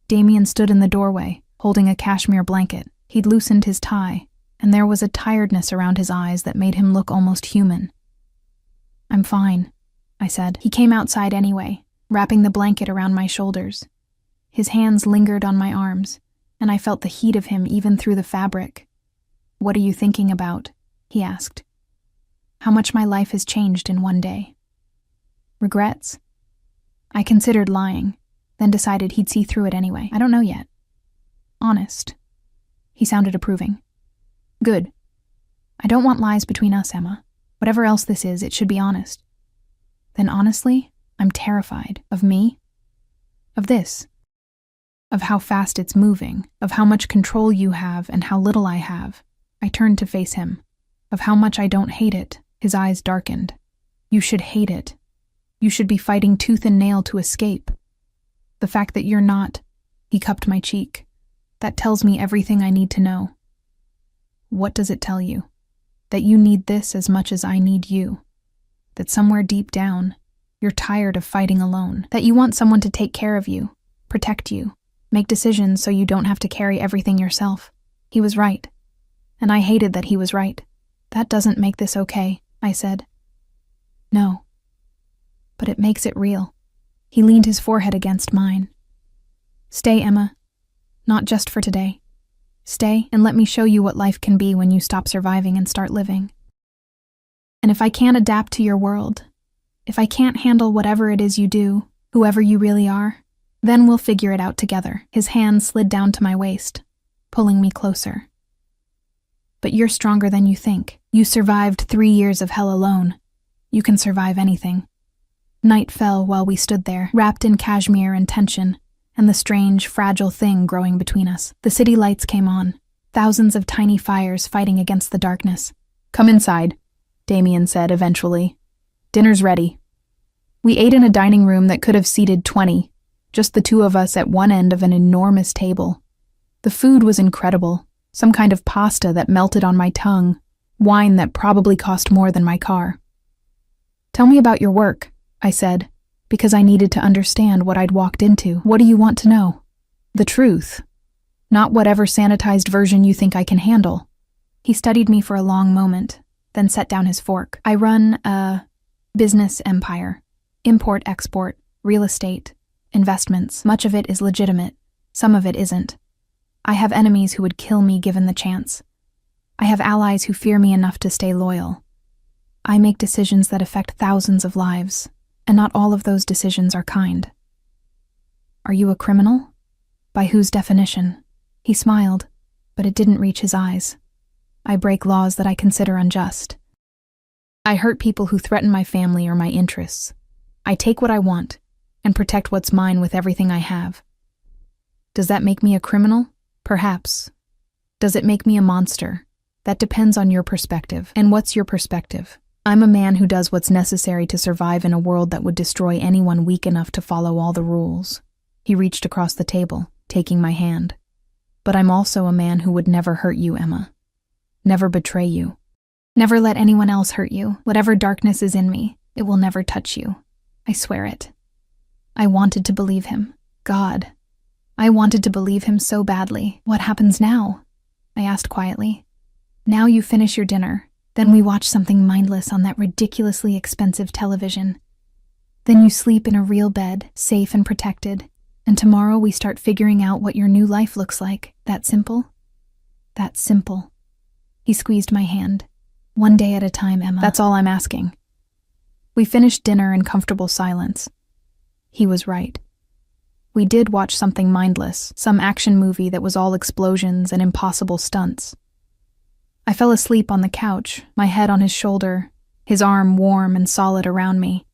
Damien stood in the doorway, holding a cashmere blanket. He'd loosened his tie, and there was a tiredness around his eyes that made him look almost human. "I'm fine," I said. He came outside anyway, wrapping the blanket around my shoulders. His hands lingered on my arms, and I felt the heat of him even through the fabric. "What are you thinking about?" he asked. "How much my life has changed in one day." "Regrets?" I considered lying, then decided he'd see through it anyway. "I don't know yet." "Honest." He sounded approving. "Good. I don't want lies between us, Emma. Whatever else this is, it should be honest." "Then honestly, I'm terrified. Of me? Of this. Of how fast it's moving, of how much control you have and how little I have." I turned to face him. "Of how much I don't hate it." His eyes darkened. "You should hate it. You should be fighting tooth and nail to escape. The fact that you're not," he cupped my cheek, "that tells me everything I need to know." "What does it tell you?" "That you need this as much as I need you. That somewhere deep down, you're tired of fighting alone. That you want someone to take care of you, protect you, make decisions so you don't have to carry everything yourself." He was right, and I hated that he was right. "That doesn't make this okay," I said. "No. But it makes it real." He leaned his forehead against mine. "Stay, Emma. Not just for today. Stay and let me show you what life can be when you stop surviving and start living. And if I can't adapt to your world, if I can't handle whatever it is you do, whoever you really are, then we'll figure it out together." His hand slid down to my waist, pulling me closer. "But you're stronger than you think. You survived 3 years of hell alone. You can survive anything." Night fell while we stood there, wrapped in cashmere and tension, and the strange, fragile thing growing between us. The city lights came on, thousands of tiny fires fighting against the darkness. "Come inside," Damien said eventually. "Dinner's ready." We ate in a dining room that could have seated 20, just the two of us at one end of an enormous table. The food was incredible, some kind of pasta that melted on my tongue, wine that probably cost more than my car. "Tell me about your work," I said, because I needed to understand what I'd walked into. "What do you want to know?" "The truth. Not whatever sanitized version you think I can handle." He studied me for a long moment, then set down his fork. "I run a business empire. Import-export, real estate, investments. Much of it is legitimate. Some of it isn't. I have enemies who would kill me given the chance. I have allies who fear me enough to stay loyal. I make decisions that affect thousands of lives, and not all of those decisions are kind." "Are you a criminal? By whose definition?" He smiled, but it didn't reach his eyes. "I break laws that I consider unjust. I hurt people who threaten my family or my interests. I take what I want and protect what's mine with everything I have. Does that make me a criminal? Perhaps. Does it make me a monster? That depends on your perspective. And what's your perspective?" I'm a man who does what's necessary to survive in a world that would destroy anyone weak enough to follow all the rules. He reached across the table, taking my hand. But I'm also a man who would never hurt you, Emma. Never betray you. Never let anyone else hurt you. Whatever darkness is in me, it will never touch you. I swear it. I wanted to believe him. God. I wanted to believe him so badly. What happens now? I asked quietly. Now you finish your dinner. Then we watch something mindless on that ridiculously expensive television. Then you sleep in a real bed, safe and protected. And tomorrow we start figuring out what your new life looks like. That simple? That simple. He squeezed my hand. One day at a time, Emma. That's all I'm asking. We finished dinner in comfortable silence. He was right. We did watch something mindless, some action movie that was all explosions and impossible stunts. I fell asleep on the couch, my head on his shoulder, his arm warm and solid around me.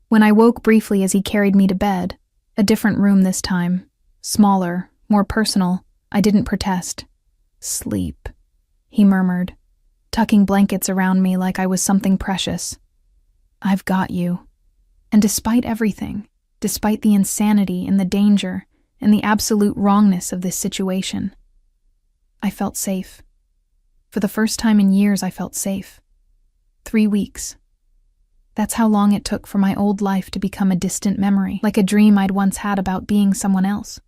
When I woke briefly as he carried me to bed, a different room this time, smaller, more personal, I didn't protest. Sleep, he murmured, tucking blankets around me like I was something precious. I've got you. And despite everything, despite the insanity and the danger and the absolute wrongness of this situation, I felt safe. For the first time in years, I felt safe. 3 weeks. That's how long it took for my old life to become a distant memory, like a dream I'd once had about being someone else.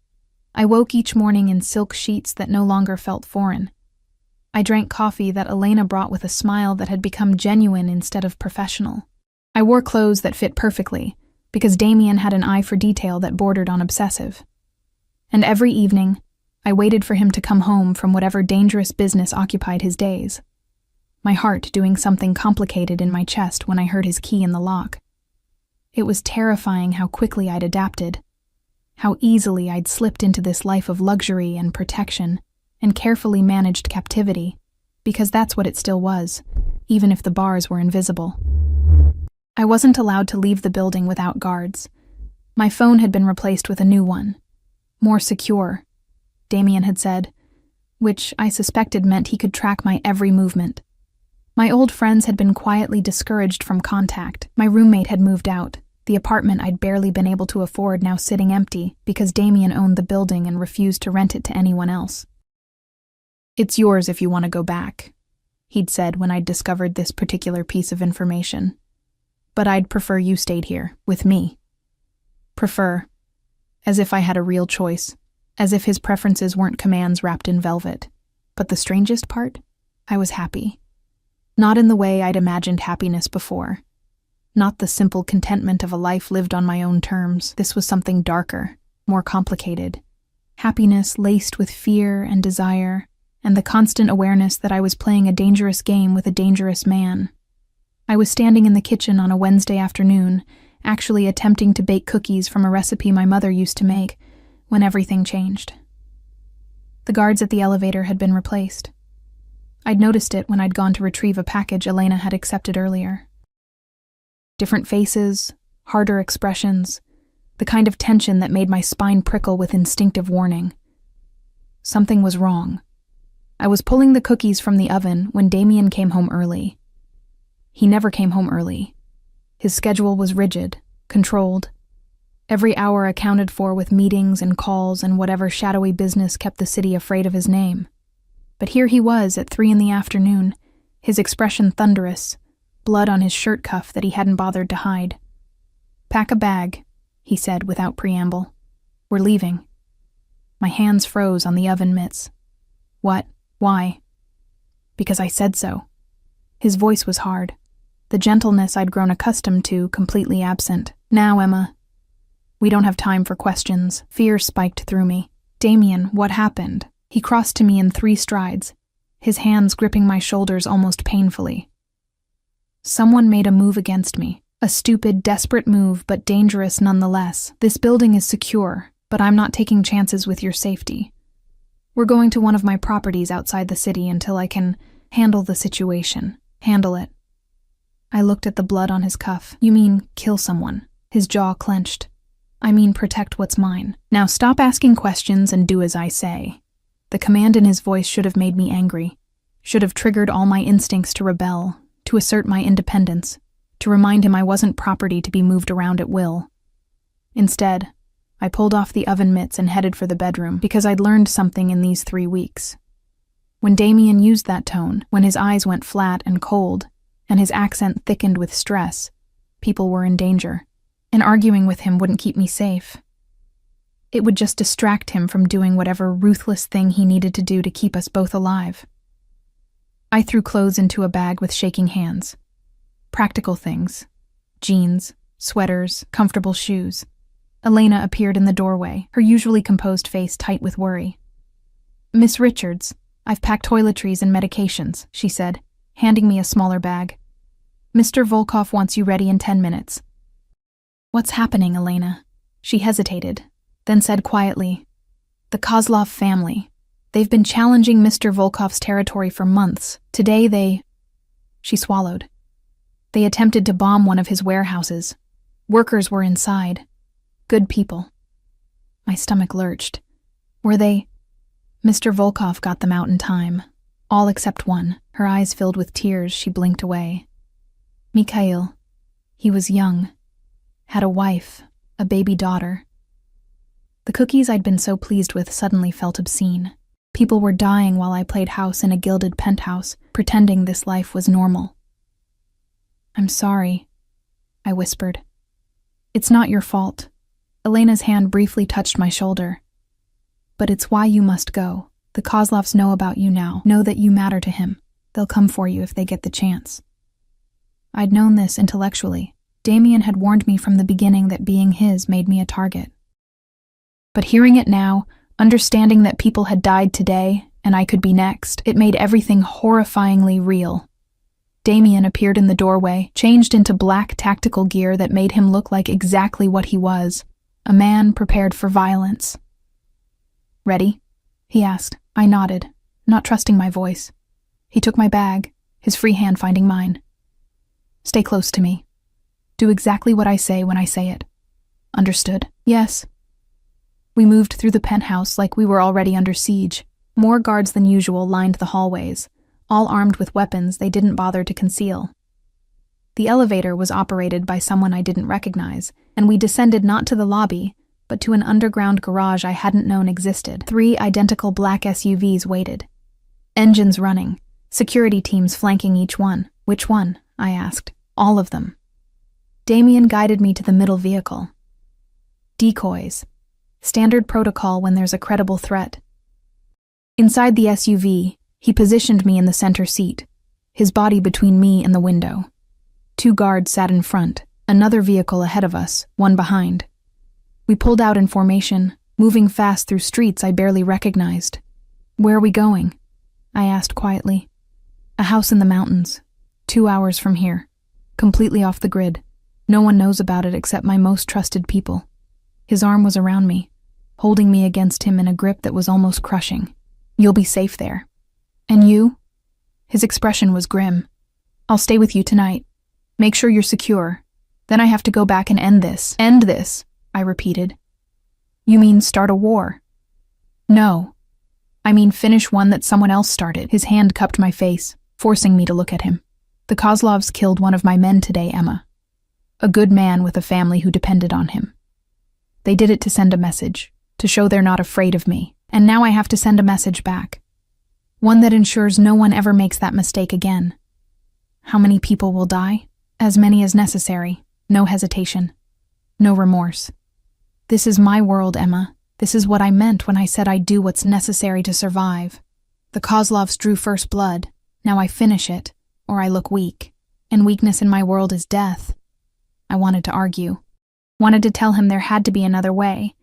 I woke each morning in silk sheets that no longer felt foreign. I drank coffee that Elena brought with a smile that had become genuine instead of professional. I wore clothes that fit perfectly, because Damien had an eye for detail that bordered on obsessive. And every evening, I waited for him to come home from whatever dangerous business occupied his days. My heart doing something complicated in my chest when I heard his key in the lock. It was terrifying how quickly I'd adapted, how easily I'd slipped into this life of luxury and protection and carefully managed captivity, because that's what it still was, even if the bars were invisible. I wasn't allowed to leave the building without guards. My phone had been replaced with a new one, more secure, Damien had said, which I suspected meant he could track my every movement. My old friends had been quietly discouraged from contact. My roommate had moved out, the apartment I'd barely been able to afford now sitting empty because Damien owned the building and refused to rent it to anyone else. "It's yours if you want to go back," he'd said when I'd discovered this particular piece of information. "But I'd prefer you stayed here, with me." Prefer. As if I had a real choice. As if his preferences weren't commands wrapped in velvet. But the strangest part? I was happy. Not in the way I'd imagined happiness before. Not the simple contentment of a life lived on my own terms. This was something darker, more complicated. Happiness laced with fear and desire, and the constant awareness that I was playing a dangerous game with a dangerous man. I was standing in the kitchen on a Wednesday afternoon, actually attempting to bake cookies from a recipe my mother used to make, when everything changed. The guards at the elevator had been replaced. I'd noticed it when I'd gone to retrieve a package Elena had accepted earlier. Different faces, harder expressions, the kind of tension that made my spine prickle with instinctive warning. Something was wrong. I was pulling the cookies from the oven when Damien came home early. He never came home early. His schedule was rigid, controlled. Every hour accounted for with meetings and calls and whatever shadowy business kept the city afraid of his name. But here he was at 3 p.m, his expression thunderous, blood on his shirt cuff that he hadn't bothered to hide. "Pack a bag," he said without preamble. "We're leaving." My hands froze on the oven mitts. "What? Why?" "Because I said so." His voice was hard, the gentleness I'd grown accustomed to completely absent. "Now, Emma." "We don't have time for questions." Fear spiked through me. "Damien, what happened?" He crossed to me in 3 strides, his hands gripping my shoulders almost painfully. "Someone made a move against me. A stupid, desperate move, but dangerous nonetheless. This building is secure, but I'm not taking chances with your safety. We're going to one of my properties outside the city until I can handle the situation. Handle it." I looked at the blood on his cuff. "You mean kill someone?" His jaw clenched. "I mean protect what's mine. Now stop asking questions and do as I say." The command in his voice should have made me angry, should have triggered all my instincts to rebel, to assert my independence, to remind him I wasn't property to be moved around at will. Instead, I pulled off the oven mitts and headed for the bedroom because I'd learned something in these 3 weeks. When Damien used that tone, when his eyes went flat and cold, and his accent thickened with stress, people were in danger, and arguing with him wouldn't keep me safe. It would just distract him from doing whatever ruthless thing he needed to do to keep us both alive. I threw clothes into a bag with shaking hands. Practical things. Jeans, sweaters, comfortable shoes. Elena appeared in the doorway, her usually composed face tight with worry. "Miss Richards, I've packed toiletries and medications," she said, handing me a smaller bag. "Mr. Volkov wants you ready in 10 minutes. "What's happening, Elena?" She hesitated, then said quietly, "The Kozlov family. They've been challenging Mr. Volkov's territory for months. Today She swallowed. "They attempted to bomb one of his warehouses. Workers were inside. Good people." My stomach lurched. "Were they—" "Mr. Volkov got them out in time. All except one." Her eyes filled with tears, she blinked away. "Mikhail. He was young. Had a wife, a baby daughter." The cookies I'd been so pleased with suddenly felt obscene. People were dying while I played house in a gilded penthouse, pretending this life was normal. "I'm sorry," I whispered. "It's not your fault." Elena's hand briefly touched my shoulder. "But it's why you must go. The Kozlovs know about you now, know that you matter to him. They'll come for you if they get the chance." I'd known this intellectually. Damien had warned me from the beginning that being his made me a target. But hearing it now, understanding that people had died today, and I could be next, it made everything horrifyingly real. Damien appeared in the doorway, changed into black tactical gear that made him look like exactly what he was, a man prepared for violence. "Ready?" he asked. I nodded, not trusting my voice. He took my bag, his free hand finding mine. "Stay close to me. Do exactly what I say when I say it." "Understood?" "Yes." We moved through the penthouse like we were already under siege. More guards than usual lined the hallways, all armed with weapons they didn't bother to conceal. The elevator was operated by someone I didn't recognize, and we descended not to the lobby, but to an underground garage I hadn't known existed. 3 identical black SUVs waited. Engines running, security teams flanking each one. "Which one?" I asked. "All of them." Damien guided me to the middle vehicle. Decoys. Standard protocol when there's a credible threat. Inside the SUV, he positioned me in the center seat, his body between me and the window. 2 guards sat in front, another vehicle ahead of us, one behind. We pulled out in formation, moving fast through streets I barely recognized. "Where are we going?" I asked quietly. "A house in the mountains, 2 hours from here, completely off the grid. No one knows about it except my most trusted people." His arm was around me, holding me against him in a grip that was almost crushing. "You'll be safe there." "And you?" His expression was grim. "I'll stay with you tonight. Make sure you're secure. Then I have to go back and end this." "End this," I repeated. "You mean start a war?" "No. I mean finish one that someone else started." His hand cupped my face, forcing me to look at him. "The Kozlovs killed one of my men today, Emma. A good man with a family who depended on him. They did it to send a message, to show they're not afraid of me. And now I have to send a message back. One that ensures no one ever makes that mistake again. How many people will die? As many as necessary. No hesitation. No remorse. This is my world, Emma. This is what I meant when I said I'd do what's necessary to survive. The Kozlovs drew first blood. Now I finish it, or I look weak. And weakness in my world is death. I wanted to argue. Wanted to tell him there had to be another way.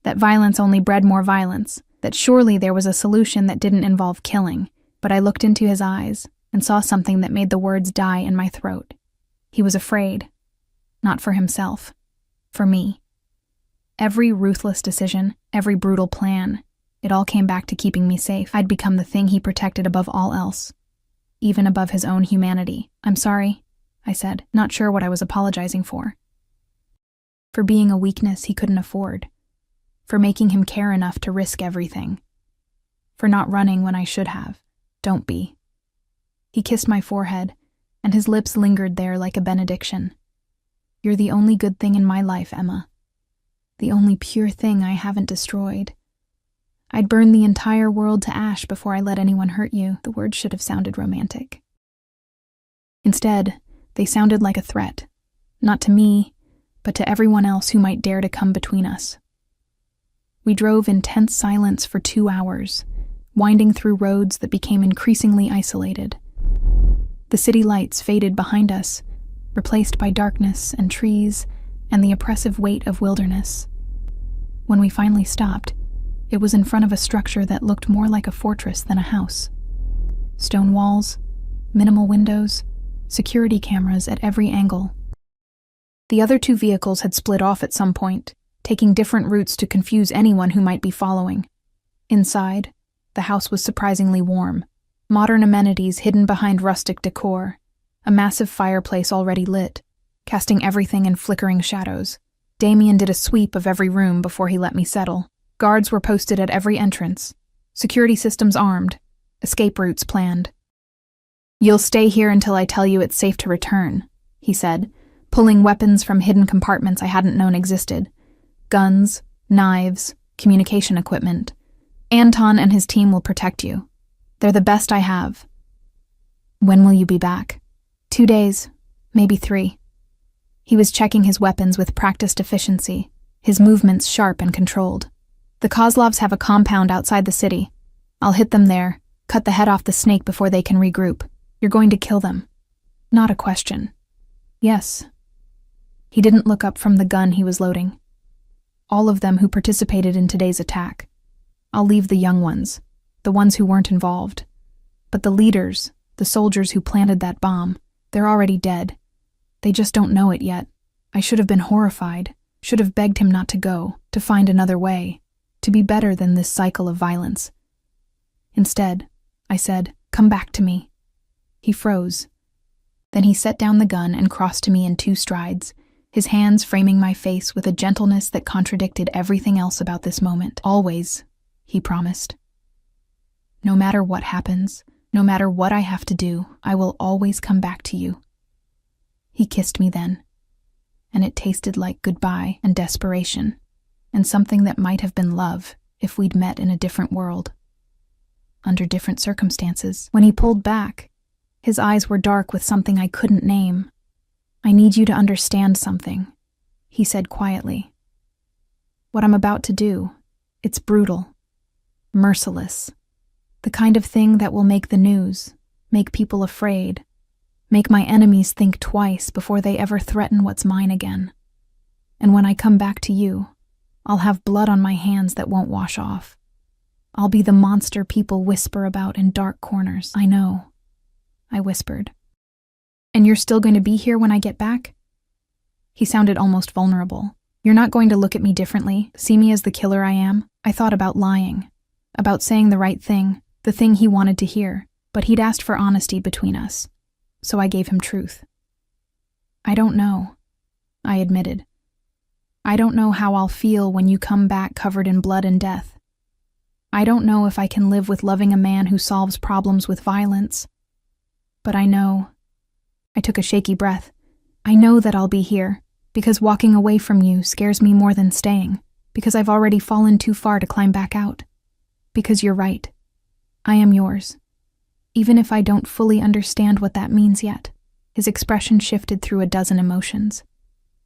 That violence only bred more violence. That surely there was a solution that didn't involve killing. But I looked into his eyes and saw something that made the words die in my throat. He was afraid. Not for himself. For me. Every ruthless decision, every brutal plan, it all came back to keeping me safe. I'd become the thing he protected above all else. Even above his own humanity. "I'm sorry," I said, not sure what I was apologizing for. For being a weakness he couldn't afford. For making him care enough to risk everything. For not running when I should have. Don't be. He kissed my forehead, and his lips lingered there like a benediction. "You're the only good thing in my life, Emma. The only pure thing I haven't destroyed. I'd burn the entire world to ash before I let anyone hurt you." The words should have sounded romantic. Instead, they sounded like a threat, not to me, but to everyone else who might dare to come between us. We drove in tense silence for 2 hours, winding through roads that became increasingly isolated. The city lights faded behind us, replaced by darkness and trees and the oppressive weight of wilderness. When we finally stopped, it was in front of a structure that looked more like a fortress than a house. Stone walls, minimal windows, security cameras at every angle. The other 2 vehicles had split off at some point, taking different routes to confuse anyone who might be following. Inside, the house was surprisingly warm, modern amenities hidden behind rustic decor, a massive fireplace already lit, casting everything in flickering shadows. Damien did a sweep of every room before he let me settle. Guards were posted at every entrance, security systems armed, escape routes planned. "You'll stay here until I tell you it's safe to return," he said, pulling weapons from hidden compartments I hadn't known existed. Guns, knives, communication equipment. "Anton and his team will protect you. They're the best I have." "When will you be back?" 2 days, maybe 3. He was checking his weapons with practiced efficiency, his movements sharp and controlled. "The Kozlovs have a compound outside the city. I'll hit them there, cut the head off the snake before they can regroup. You're going to kill them." Not a question. "Yes." He didn't look up from the gun he was loading. "All of them who participated in today's attack. I'll leave the young ones, the ones who weren't involved. But the leaders, the soldiers who planted that bomb, they're already dead. They just don't know it yet. I should have been horrified, should have begged him not to go, to find another way, to be better than this cycle of violence. Instead, I said, 'Come back to me.'" He froze. Then he set down the gun and crossed to me in 2 strides, his hands framing my face with a gentleness that contradicted everything else about this moment. "Always," he promised. "No matter what happens, no matter what I have to do, I will always come back to you." He kissed me then, and it tasted like goodbye and desperation, and something that might have been love if we'd met in a different world, under different circumstances. When he pulled back, his eyes were dark with something I couldn't name. "I need you to understand something," he said quietly. "What I'm about to do, it's brutal, merciless, the kind of thing that will make the news, make people afraid, make my enemies think twice before they ever threaten what's mine again. And when I come back to you, I'll have blood on my hands that won't wash off. I'll be the monster people whisper about in dark corners." "I know," I whispered. "And you're still going to be here when I get back?" He sounded almost vulnerable. "You're not going to look at me differently, see me as the killer I am?" I thought about lying, about saying the right thing, the thing he wanted to hear, but he'd asked for honesty between us, so I gave him truth. "I don't know," I admitted. "I don't know how I'll feel when you come back covered in blood and death. I don't know if I can live with loving a man who solves problems with violence. But I know," I took a shaky breath, "I know that I'll be here, because walking away from you scares me more than staying, because I've already fallen too far to climb back out. Because you're right. I am yours. Even if I don't fully understand what that means yet." His expression shifted through a dozen emotions.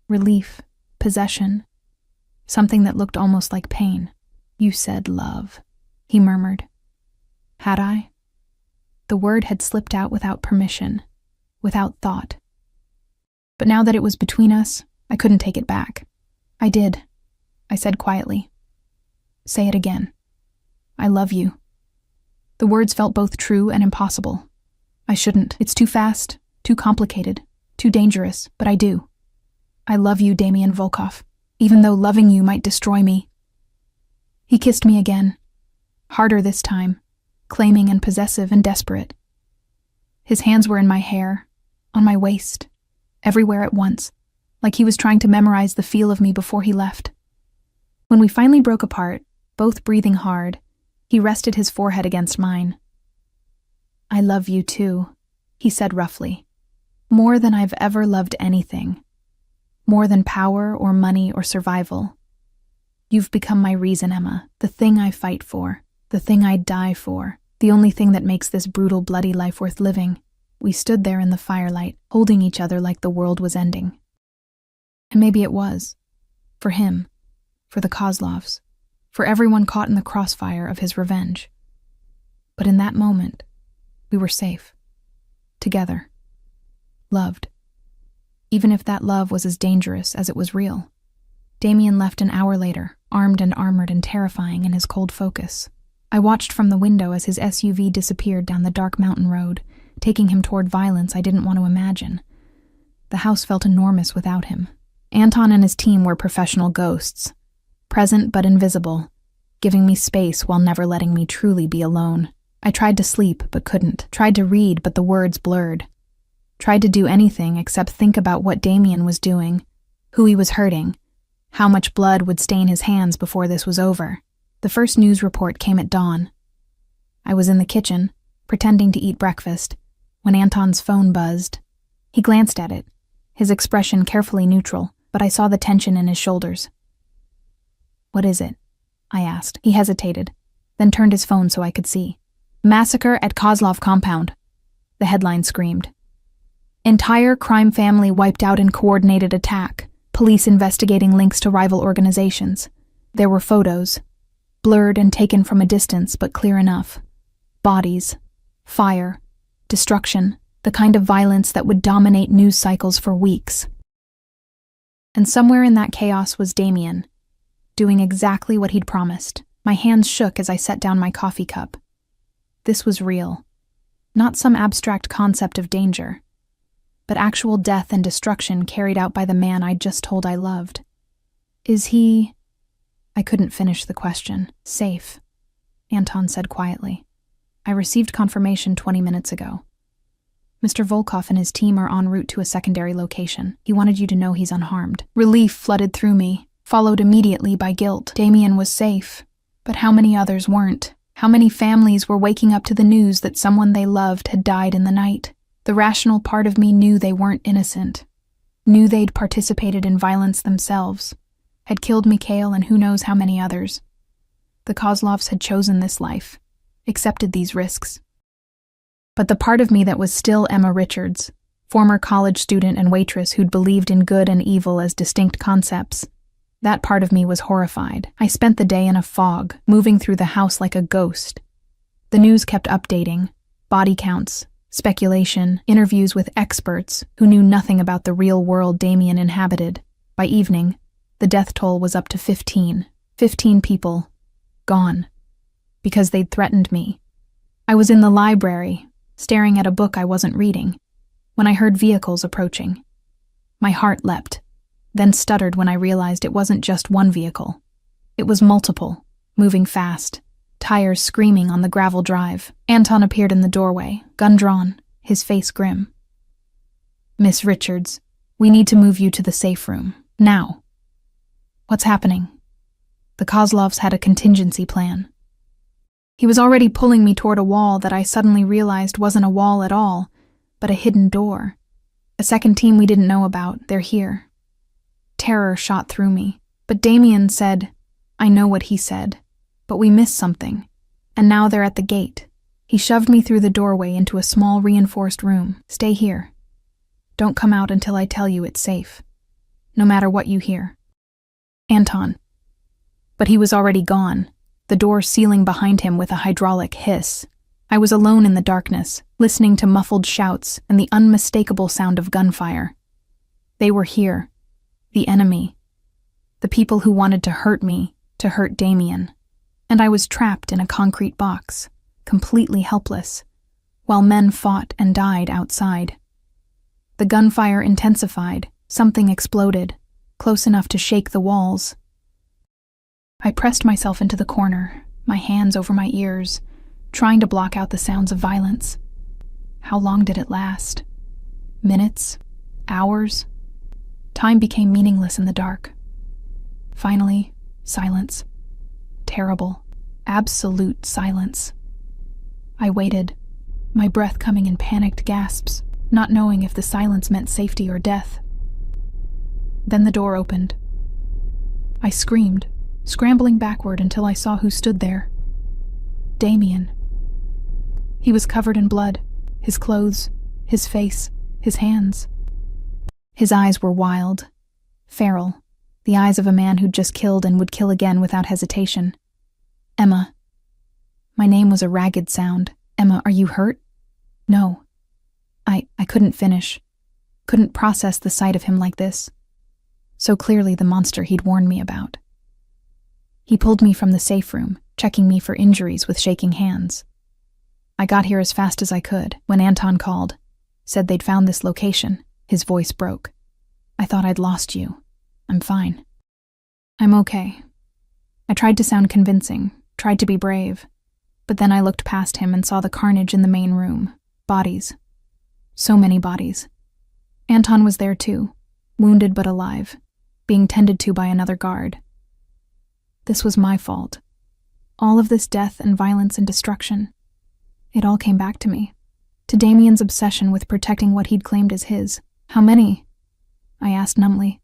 Relief, possession, something that looked almost like pain. "You said love," he murmured. Had I? The word had slipped out without permission, without thought. But now that it was between us, I couldn't take it back. "I did," I said quietly. "Say it again." "I love you." The words felt both true and impossible. I shouldn't. It's too fast, too complicated, too dangerous, but I do. "I love you, Damien Volkov, even though loving you might destroy me." He kissed me again, harder this time, claiming and possessive and desperate. His hands were in my hair, on my waist, everywhere at once, like he was trying to memorize the feel of me before he left. When we finally broke apart, both breathing hard, he rested his forehead against mine. "I love you too," he said roughly. More than I've ever loved anything. More than power or money or survival. You've become my reason, Emma, the thing I fight for, the thing I'd die for, the only thing that makes this brutal, bloody life worth living. We stood there in the firelight, holding each other like the world was ending. And maybe it was. For him. For the Kozlovs. For everyone caught in the crossfire of his revenge. But in that moment, we were safe. Together. Loved. Even if that love was as dangerous as it was real. Damien left an hour later, armed and armored and terrifying in his cold focus. I watched from the window as his SUV disappeared down the dark mountain road, taking him toward violence I didn't want to imagine. The house felt enormous without him. Anton and his team were professional ghosts, present but invisible, giving me space while never letting me truly be alone. I tried to sleep but couldn't, tried to read but the words blurred. Tried to do anything except think about what Damien was doing, who he was hurting, how much blood would stain his hands before this was over. The first news report came at dawn. I was in the kitchen, pretending to eat breakfast, when Anton's phone buzzed. He glanced at it, his expression carefully neutral, but I saw the tension in his shoulders. "What is it?" I asked. He hesitated, then turned his phone so I could see. "Massacre at Kozlov compound," the headline screamed. "Entire crime family wiped out in coordinated attack. Police investigating links to rival organizations." There were photos, blurred and taken from a distance but clear enough. Bodies, fire, destruction, the kind of violence that would dominate news cycles for weeks. And somewhere in that chaos was Damien, doing exactly what he'd promised. My hands shook as I set down my coffee cup. This was real. Not some abstract concept of danger, but actual death and destruction carried out by the man I'd just told I loved. "Is he—" I couldn't finish the question. "Safe," Anton said quietly. "I received confirmation 20 minutes ago. Mr. Volkov and his team are en route to a secondary location. He wanted you to know he's unharmed." Relief flooded through me, followed immediately by guilt. Damien was safe, but how many others weren't? How many families were waking up to the news that someone they loved had died in the night? The rational part of me knew they weren't innocent, knew they'd participated in violence themselves, had killed Mikhail and who knows how many others. The Kozlovs had chosen this life, accepted these risks. But the part of me that was still Emma Richards, former college student and waitress who'd believed in good and evil as distinct concepts, that part of me was horrified. I spent the day in a fog, moving through the house like a ghost. The news kept updating, body counts, speculation, interviews with experts who knew nothing about the real world Damien inhabited. By evening, the death toll was up to 15. 15 people, gone, because they'd threatened me. I was in the library, staring at a book I wasn't reading, when I heard vehicles approaching. My heart leapt, then stuttered when I realized it wasn't just one vehicle. It was multiple, moving fast, tires screaming on the gravel drive. Anton appeared in the doorway, gun drawn, his face grim. "Miss Richards, we need to move you to the safe room, now." "What's happening?" The Kozlovs had a contingency plan. He was already pulling me toward a wall that I suddenly realized wasn't a wall at all, but a hidden door. A second team we didn't know about, they're here. Terror shot through me, but Damien said, I know what he said, but we missed something, and now they're at the gate. He shoved me through the doorway into a small reinforced room. "Stay here. Don't come out until I tell you it's safe, no matter what you hear." Anton. But he was already gone, the door sealing behind him with a hydraulic hiss. I was alone in the darkness, listening to muffled shouts and the unmistakable sound of gunfire. They were here, the enemy, the people who wanted to hurt me, to hurt Damien. And I was trapped in a concrete box, completely helpless, while men fought and died outside. The gunfire intensified, something exploded, close enough to shake the walls. I pressed myself into the corner, my hands over my ears, trying to block out the sounds of violence. How long did it last? Minutes? Hours? Time became meaningless in the dark. Finally, silence. Terrible, absolute silence. I waited, my breath coming in panicked gasps. not knowing if the silence meant safety or death. Then the door opened. I screamed, scrambling backward until I saw who stood there. Damien. He was covered in blood, his clothes, his face, his hands. His eyes were wild, feral, the eyes of a man who'd just killed and would kill again without hesitation. Emma. My name was a ragged sound. Emma, are you hurt? No. I couldn't finish. Couldn't process the sight of him like this. So clearly the monster he'd warned me about. He pulled me from the safe room, checking me for injuries with shaking hands. I got here as fast as I could when Anton called, said they'd found this location. His voice broke. I thought I'd lost you. I'm fine. I'm okay. I tried to sound convincing, tried to be brave, but then I looked past him and saw the carnage in the main room. Bodies. So many bodies. Anton was there too, wounded but alive, being tended to by another guard. This was my fault. All of this death and violence and destruction. It all came back to me. To Damien's obsession with protecting what he'd claimed as his. How many? I asked numbly.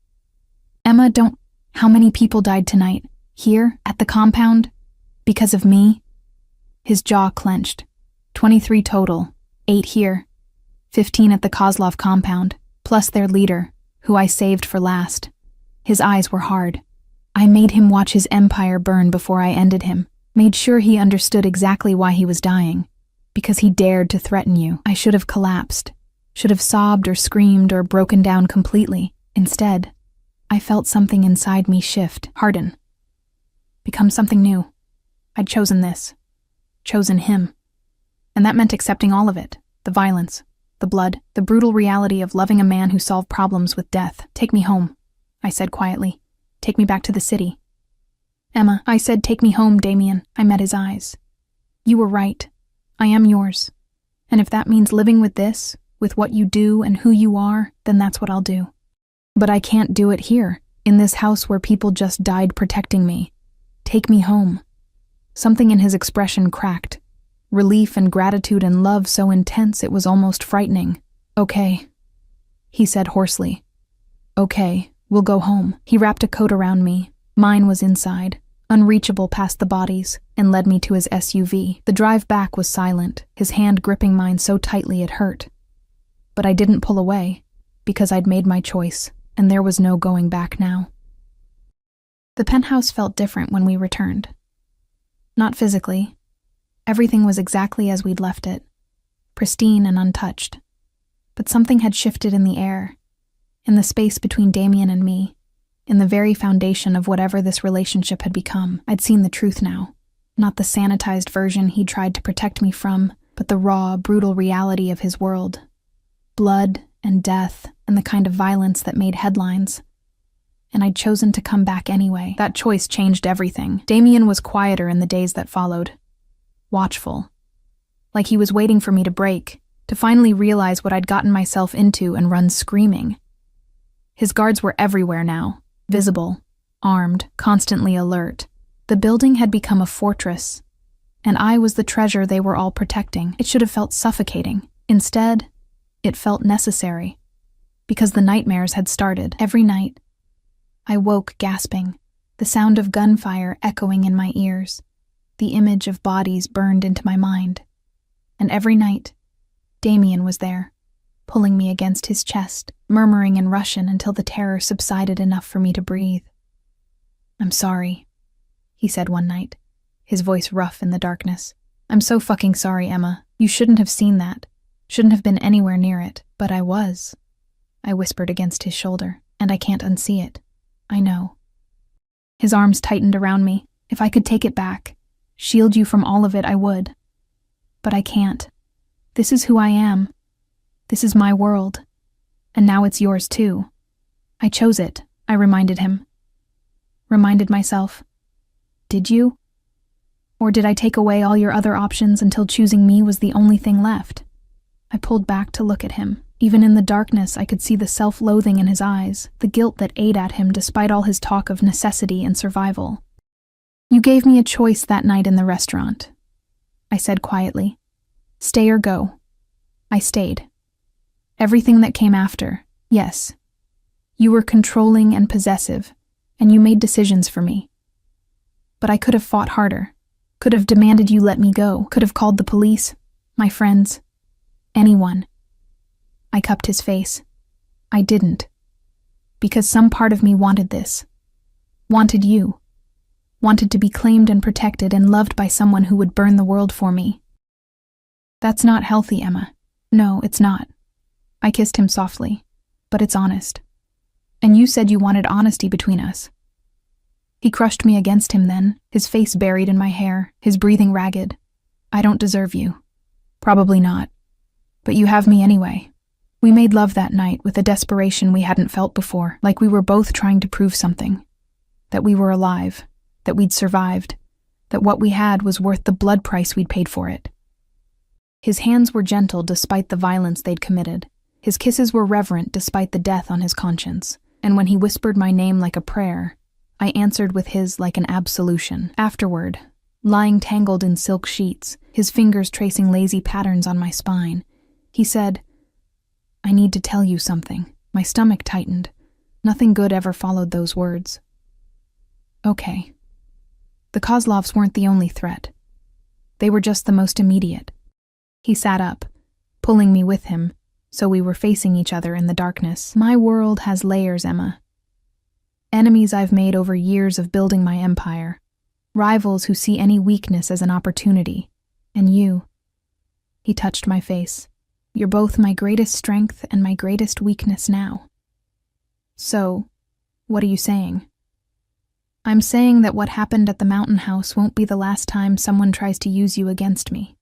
Emma, don't... How many people died tonight? Here, at the compound? Because of me? His jaw clenched. 23 total. 8 here. 15 at the Kozlov compound, plus their leader, who I saved for last. His eyes were hard. I made him watch his empire burn before I ended him. Made sure he understood exactly why he was dying. Because he dared to threaten you. I should have collapsed. Should have sobbed or screamed or broken down completely. Instead, I felt something inside me shift, harden. Become something new. I'd chosen this. Chosen him. And that meant accepting all of it. The violence, the blood, the brutal reality of loving a man who solved problems with death. Take me home, I said quietly. Take me back to the city. Emma, I said, take me home, Damien. I met his eyes. You were right. I am yours. And if that means living with this, with what you do and who you are, then that's what I'll do. But I can't do it here, in this house where people just died protecting me. Take me home. Something in his expression cracked. Relief and gratitude and love so intense it was almost frightening. Okay, he said hoarsely. Okay, we'll go home. He wrapped a coat around me. Mine was inside, unreachable past the bodies, and led me to his SUV. The drive back was silent, his hand gripping mine so tightly it hurt. But I didn't pull away, because I'd made my choice, and there was no going back now. The penthouse felt different when we returned. Not physically. Everything was exactly as we'd left it, pristine and untouched. But something had shifted in the air, in the space between Damien and me, in the very foundation of whatever this relationship had become. I'd seen the truth now, not the sanitized version he'd tried to protect me from, but the raw, brutal reality of his world. Blood and death and the kind of violence that made headlines. And I'd chosen to come back anyway. That choice changed everything. Damien was quieter in the days that followed. Watchful. Like he was waiting for me to break, to finally realize what I'd gotten myself into and run screaming. His guards were everywhere now, visible, armed, constantly alert. The building had become a fortress, and I was the treasure they were all protecting. It should have felt suffocating. Instead, it felt necessary, because the nightmares had started. Every night, I woke gasping, the sound of gunfire echoing in my ears, the image of bodies burned into my mind. And every night, Damien was there, pulling me against his chest, murmuring in Russian until the terror subsided enough for me to breathe. I'm sorry, he said one night, his voice rough in the darkness. I'm so fucking sorry, Emma. You shouldn't have seen that. Shouldn't have been anywhere near it. But I was. I whispered against his shoulder, and I can't unsee it. I know. His arms tightened around me. If I could take it back, shield you from all of it, I would. But I can't. This is who I am. This is my world. And now it's yours too. I chose it, I reminded him. Reminded myself. Did you? Or did I take away all your other options until choosing me was the only thing left? I pulled back to look at him. Even in the darkness, I could see the self-loathing in his eyes, the guilt that ate at him despite all his talk of necessity and survival. You gave me a choice that night in the restaurant, I said quietly. Stay or go. I stayed. Everything that came after, yes. You were controlling and possessive, and you made decisions for me. But I could have fought harder, could have demanded you let me go, could have called the police, my friends, anyone. I cupped his face. I didn't. Because some part of me wanted this. Wanted you. Wanted to be claimed and protected and loved by someone who would burn the world for me. That's not healthy, Emma. No, it's not. I kissed him softly. But it's honest. And you said you wanted honesty between us. He crushed me against him then, his face buried in my hair, his breathing ragged. I don't deserve you. Probably not. But you have me anyway. We made love that night with a desperation we hadn't felt before, like we were both trying to prove something. That we were alive, that we'd survived, that what we had was worth the blood price we'd paid for it. His hands were gentle despite the violence they'd committed. His kisses were reverent despite the death on his conscience. And when he whispered my name like a prayer, I answered with his like an absolution. Afterward, lying tangled in silk sheets, his fingers tracing lazy patterns on my spine, he said, I need to tell you something. My stomach tightened. Nothing good ever followed those words. Okay. The Kozlovs weren't the only threat. They were just the most immediate. He sat up, pulling me with him, so we were facing each other in the darkness. My world has layers, Emma. Enemies I've made over years of building my empire. Rivals who see any weakness as an opportunity. And you. He touched my face. You're both my greatest strength and my greatest weakness now. So, what are you saying? I'm saying that what happened at the mountain house won't be the last time someone tries to use you against me.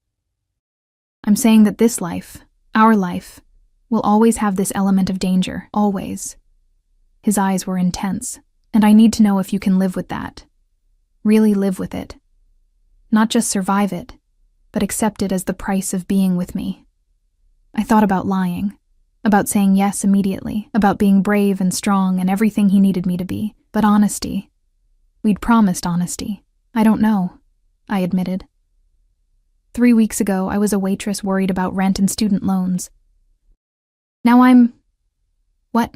I'm saying that this life, our life, will always have this element of danger, always. His eyes were intense, and I need to know if you can live with that. Really live with it. Not just survive it, but accept it as the price of being with me. I thought about lying, about saying yes immediately, about being brave and strong and everything he needed me to be, but honesty. We'd promised honesty. I don't know, I admitted. 3 weeks ago, I was a waitress worried about rent and student loans. Now I'm... what?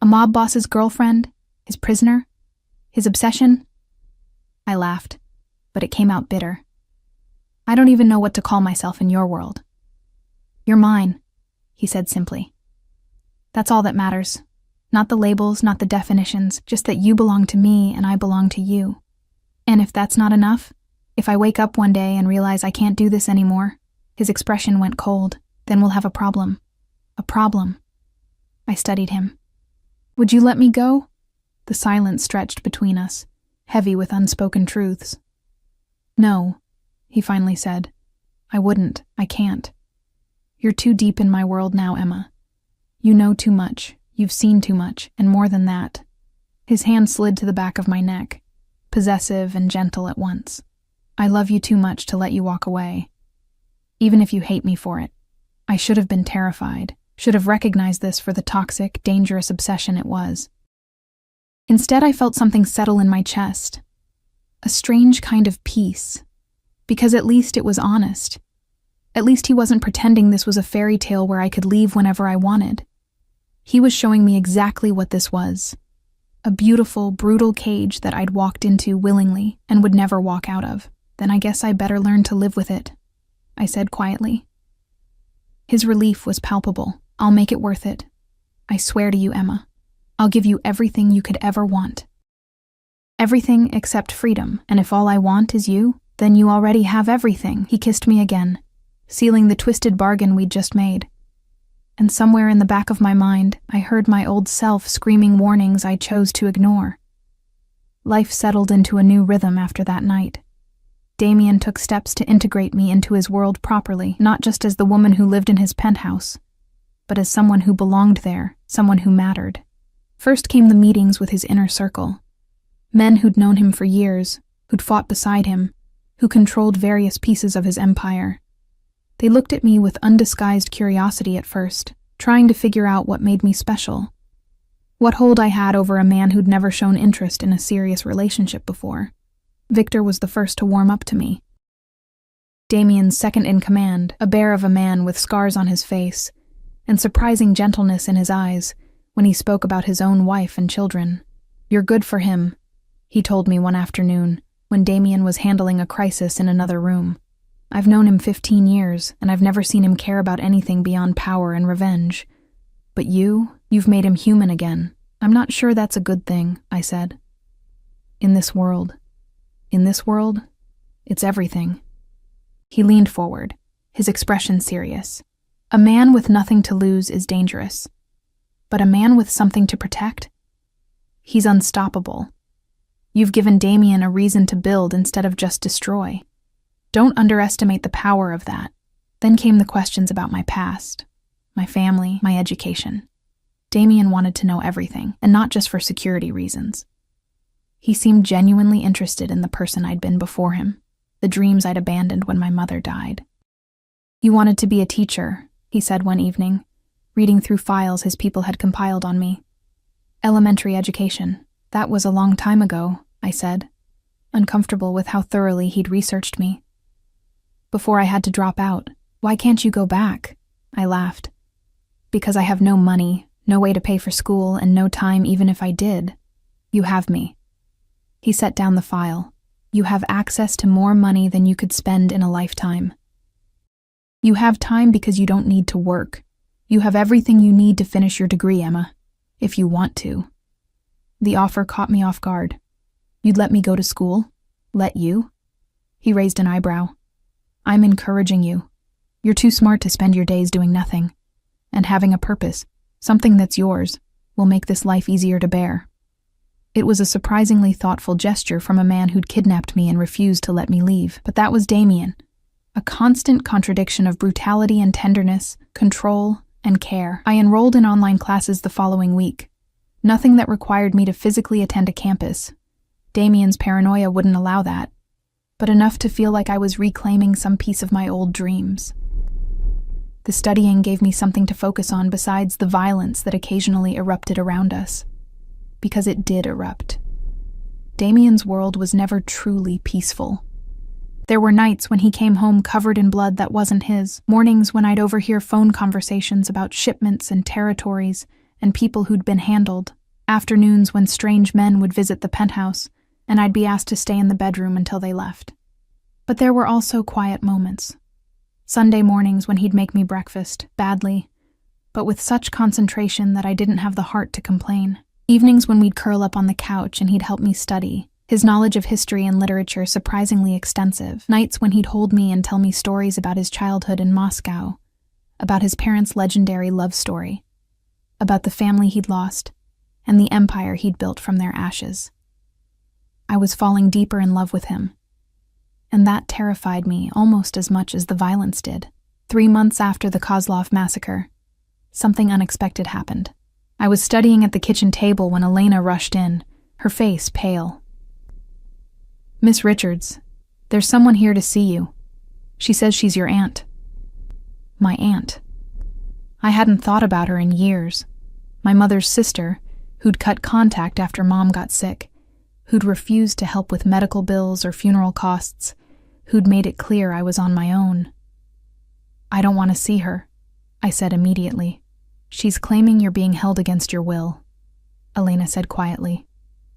A mob boss's girlfriend? His prisoner? His obsession? I laughed, but it came out bitter. I don't even know what to call myself in your world. You're mine, he said simply. That's all that matters. Not the labels, not the definitions, just that you belong to me and I belong to you. And if that's not enough, if I wake up one day and realize I can't do this anymore, his expression went cold, then we'll have a problem. A problem. I studied him. Would you let me go? The silence stretched between us, heavy with unspoken truths. No, he finally said. I wouldn't. I can't. You're too deep in my world now, Emma. You know too much. You've seen too much, and more than that. His hand slid to the back of my neck, possessive and gentle at once. I love you too much to let you walk away. Even if you hate me for it. I should have been terrified, should have recognized this for the toxic, dangerous obsession it was. Instead, I felt something settle in my chest. A strange kind of peace. Because at least it was honest. At least he wasn't pretending this was a fairy tale where I could leave whenever I wanted. He was showing me exactly what this was. A beautiful, brutal cage that I'd walked into willingly and would never walk out of. Then I guess I better learn to live with it, I said quietly. His relief was palpable. I'll make it worth it. I swear to you, Emma. I'll give you everything you could ever want. Everything except freedom, and if all I want is you, then you already have everything. He kissed me again, sealing the twisted bargain we'd just made. And somewhere in the back of my mind, I heard my old self screaming warnings I chose to ignore. Life settled into a new rhythm after that night. Damien took steps to integrate me into his world properly, not just as the woman who lived in his penthouse, but as someone who belonged there, someone who mattered. First came the meetings with his inner circle. Men who'd known him for years, who'd fought beside him, who controlled various pieces of his empire. They looked at me with undisguised curiosity at first, trying to figure out what made me special. What hold I had over a man who'd never shown interest in a serious relationship before. Victor was the first to warm up to me. Damien's second in command, a bear of a man with scars on his face, and surprising gentleness in his eyes when he spoke about his own wife and children. "You're good for him," he told me one afternoon when Damien was handling a crisis in another room. "I've known him 15 years, and I've never seen him care about anything beyond power and revenge. But you've made him human again." "I'm not sure that's a good thing," I said. In this world, it's everything." He leaned forward, his expression serious. "A man with nothing to lose is dangerous. But a man with something to protect? He's unstoppable. You've given Damien a reason to build instead of just destroy. Don't underestimate the power of that." Then came the questions about my past, my family, my education. Damien wanted to know everything, and not just for security reasons. He seemed genuinely interested in the person I'd been before him, the dreams I'd abandoned when my mother died. "You wanted to be a teacher," he said one evening, reading through files his people had compiled on me. "Elementary education. That was a long time ago," I said, uncomfortable with how thoroughly he'd researched me. "Before I had to drop out. Why can't you go back?" I laughed. "Because I have no money, no way to pay for school, and no time even if I did. You have me." He set down the file. "You have access to more money than you could spend in a lifetime. You have time because you don't need to work. You have everything you need to finish your degree, Emma, if you want to." The offer caught me off guard. "You'd let me go to school? Let you?" He raised an eyebrow. "I'm encouraging you. You're too smart to spend your days doing nothing. And having a purpose, something that's yours, will make this life easier to bear." It was a surprisingly thoughtful gesture from a man who'd kidnapped me and refused to let me leave. But that was Damien. A constant contradiction of brutality and tenderness, control and care. I enrolled in online classes the following week. Nothing that required me to physically attend a campus. Damien's paranoia wouldn't allow that. But enough to feel like I was reclaiming some piece of my old dreams. The studying gave me something to focus on besides the violence that occasionally erupted around us. Because it did erupt. Damien's world was never truly peaceful. There were nights when he came home covered in blood that wasn't his, mornings when I'd overhear phone conversations about shipments and territories and people who'd been handled, afternoons when strange men would visit the penthouse, and I'd be asked to stay in the bedroom until they left. But there were also quiet moments. Sunday mornings when he'd make me breakfast, badly, but with such concentration that I didn't have the heart to complain. Evenings when we'd curl up on the couch and he'd help me study, his knowledge of history and literature surprisingly extensive. Nights when he'd hold me and tell me stories about his childhood in Moscow, about his parents' legendary love story, about the family he'd lost, and the empire he'd built from their ashes. I was falling deeper in love with him, and that terrified me almost as much as the violence did. 3 months after the Kozlov massacre, something unexpected happened. I was studying at the kitchen table when Elena rushed in, her face pale. "Miss Richards, there's someone here to see you. She says she's your aunt." My aunt. I hadn't thought about her in years. My mother's sister, who'd cut contact after Mom got sick, who'd refused to help with medical bills or funeral costs, who'd made it clear I was on my own. "I don't want to see her," I said immediately. "She's claiming you're being held against your will," Elena said quietly.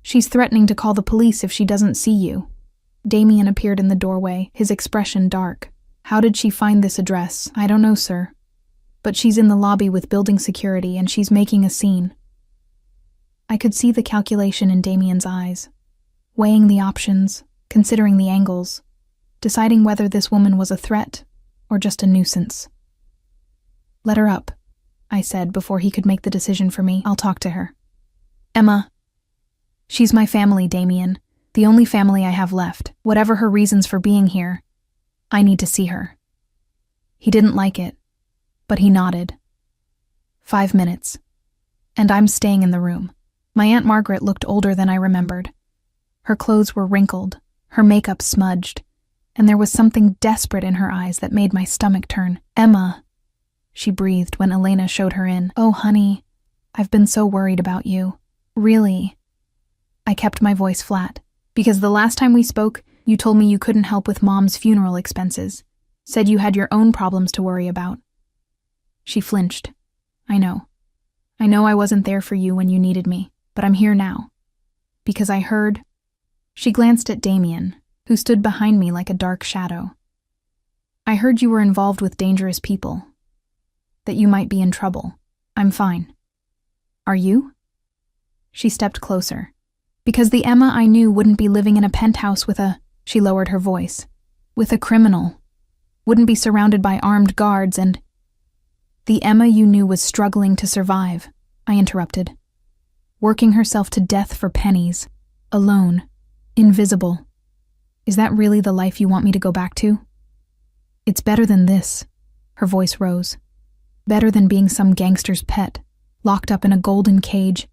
"She's threatening to call the police if she doesn't see you." Damien appeared in the doorway, his expression dark. "How did she find this address?" "I don't know, sir. But she's in the lobby with building security and she's making a scene." I could see the calculation in Damien's eyes, weighing the options, considering the angles, deciding whether this woman was a threat or just a nuisance. "Let her up," I said before he could make the decision for me. "I'll talk to her." "Emma, she's my family, Damien, the only family I have left. Whatever her reasons for being here, I need to see her." He didn't like it, but he nodded. 5 minutes, and I'm staying in the room. My Aunt Margaret looked older than I remembered. Her clothes were wrinkled, her makeup smudged, and there was something desperate in her eyes that made my stomach turn. "Emma," she breathed when Elena showed her in. "Oh, honey, I've been so worried about you. Really." I kept my voice flat, because the last time we spoke, you told me you couldn't help with Mom's funeral expenses, said you had your own problems to worry about. She flinched, I know. I know I wasn't there for you when you needed me, but I'm here now. Because I heard..." She glanced at Damien, who stood behind me like a dark shadow. "I heard you were involved with dangerous people. That you might be in trouble. I'm fine." "Are you?" She stepped closer. "Because the Emma I knew wouldn't be living in a penthouse with a..." She lowered her voice. "With a criminal. Wouldn't be surrounded by armed guards and..." "The Emma you knew was struggling to survive," I interrupted. "Working herself to death for pennies. Alone. Invisible. Is that really the life you want me to go back to?" "It's better than this." Her voice rose. "Better than being some gangster's pet, locked up in a golden cage.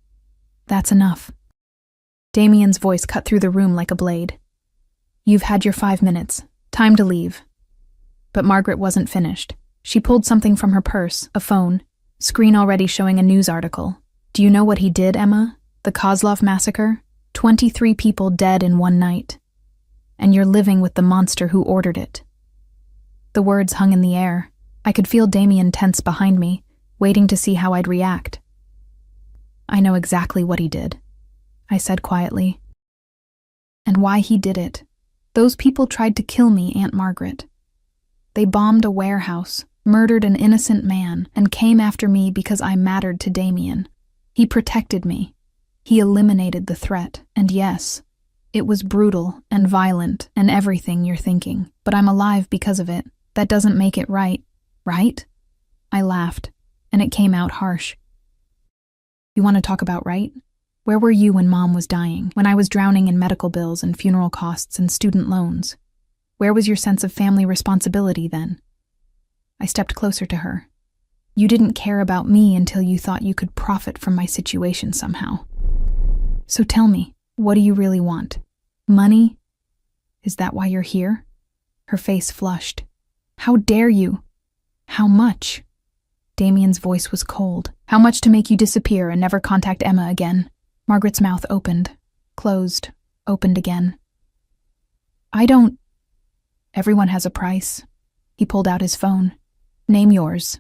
That's enough." Damien's voice cut through the room like a blade. "You've had your 5 minutes. Time to leave." But Margaret wasn't finished. She pulled something from her purse, a phone, screen already showing a news article. "Do you know what he did, Emma? The Kozlov massacre? 23 people dead in one night. And you're living with the monster who ordered it." The words hung in the air. I could feel Damien tense behind me, waiting to see how I'd react. "I know exactly what he did," I said quietly. "And why he did it. Those people tried to kill me, Aunt Margaret. They bombed a warehouse, murdered an innocent man, and came after me because I mattered to Damien. He protected me. He eliminated the threat, and yes, it was brutal and violent and everything you're thinking, but I'm alive because of it. That doesn't make it right, right?" I laughed, and it came out harsh. "You want to talk about right? Where were you when Mom was dying, when I was drowning in medical bills and funeral costs and student loans? Where was your sense of family responsibility then?" I stepped closer to her. "You didn't care about me until you thought you could profit from my situation somehow. So tell me, what do you really want? Money? Is that why you're here?" Her face flushed. "How dare you? How much?" Damien's voice was cold. "How much to make you disappear and never contact Emma again?" Margaret's mouth opened, closed, opened again. "I don't..." "Everyone has a price." He pulled out his phone. "Name yours."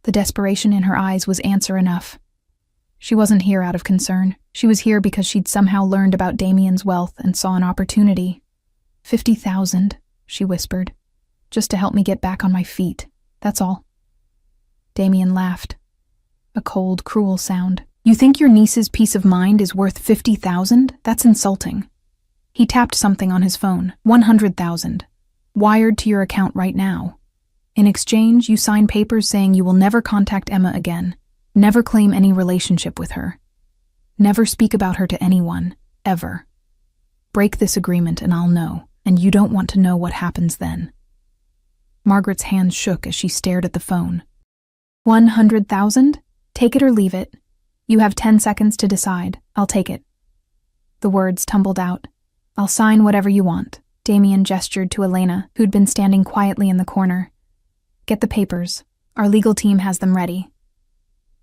The desperation in her eyes was answer enough. She wasn't here out of concern. She was here because she'd somehow learned about Damien's wealth and saw an opportunity. 50,000, she whispered. "Just to help me get back on my feet. That's all." Damien laughed. A cold, cruel sound. "You think your niece's peace of mind is worth 50,000? That's insulting." He tapped something on his phone. 100,000. Wired to your account right now. In exchange, you sign papers saying you will never contact Emma again. Never claim any relationship with her. Never speak about her to anyone. Ever. Break this agreement and I'll know, and you don't want to know what happens then. Margaret's hands shook as she stared at the phone. 100,000? Take it or leave it. You have 10 seconds to decide. I'll take it. The words tumbled out. "I'll sign whatever you want." Damien gestured to Elena, who'd been standing quietly in the corner. "Get the papers. Our legal team has them ready."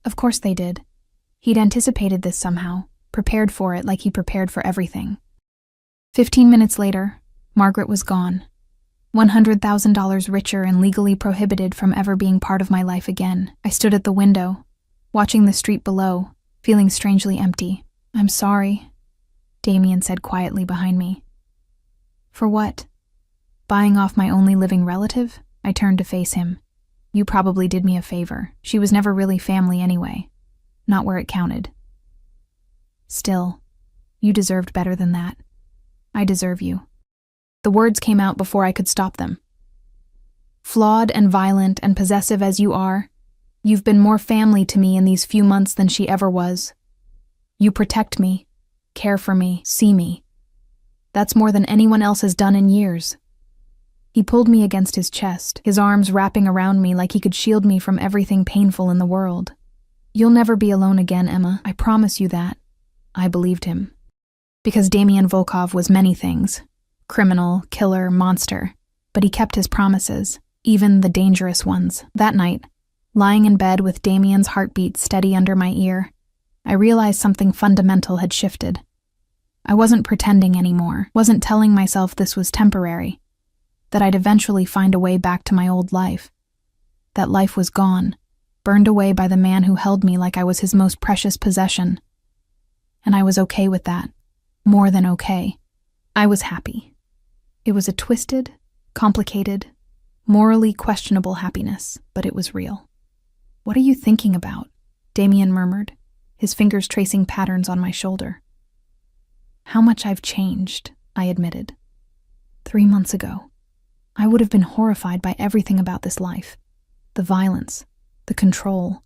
Of course they did. He'd anticipated this somehow, prepared for it like he prepared for everything. 15 minutes later, Margaret was gone. $100,000 richer and legally prohibited from ever being part of my life again. I stood at the window, watching the street below, feeling strangely empty. "I'm sorry," Damien said quietly behind me. "For what? Buying off my only living relative?" I turned to face him. "You probably did me a favor. She was never really family anyway. Not where it counted. Still, you deserved better than that. I deserve you." The words came out before I could stop them. "Flawed and violent and possessive as you are, you've been more family to me in these few months than she ever was. You protect me, care for me, see me. That's more than anyone else has done in years." He pulled me against his chest, his arms wrapping around me like he could shield me from everything painful in the world. "You'll never be alone again, Emma. I promise you that." I believed him. Because Damien Volkov was many things. Criminal, killer, monster. But he kept his promises, even the dangerous ones. That night, lying in bed with Damien's heartbeat steady under my ear, I realized something fundamental had shifted. I wasn't pretending anymore, wasn't telling myself this was temporary, that I'd eventually find a way back to my old life. That life was gone, burned away by the man who held me like I was his most precious possession. And I was okay with that. More than okay. I was happy. It was a twisted, complicated, morally questionable happiness, but it was real. "What are you thinking about?" Damien murmured, his fingers tracing patterns on my shoulder. "How much I've changed," I admitted. 3 months ago, I would have been horrified by everything about this life. The violence, the control,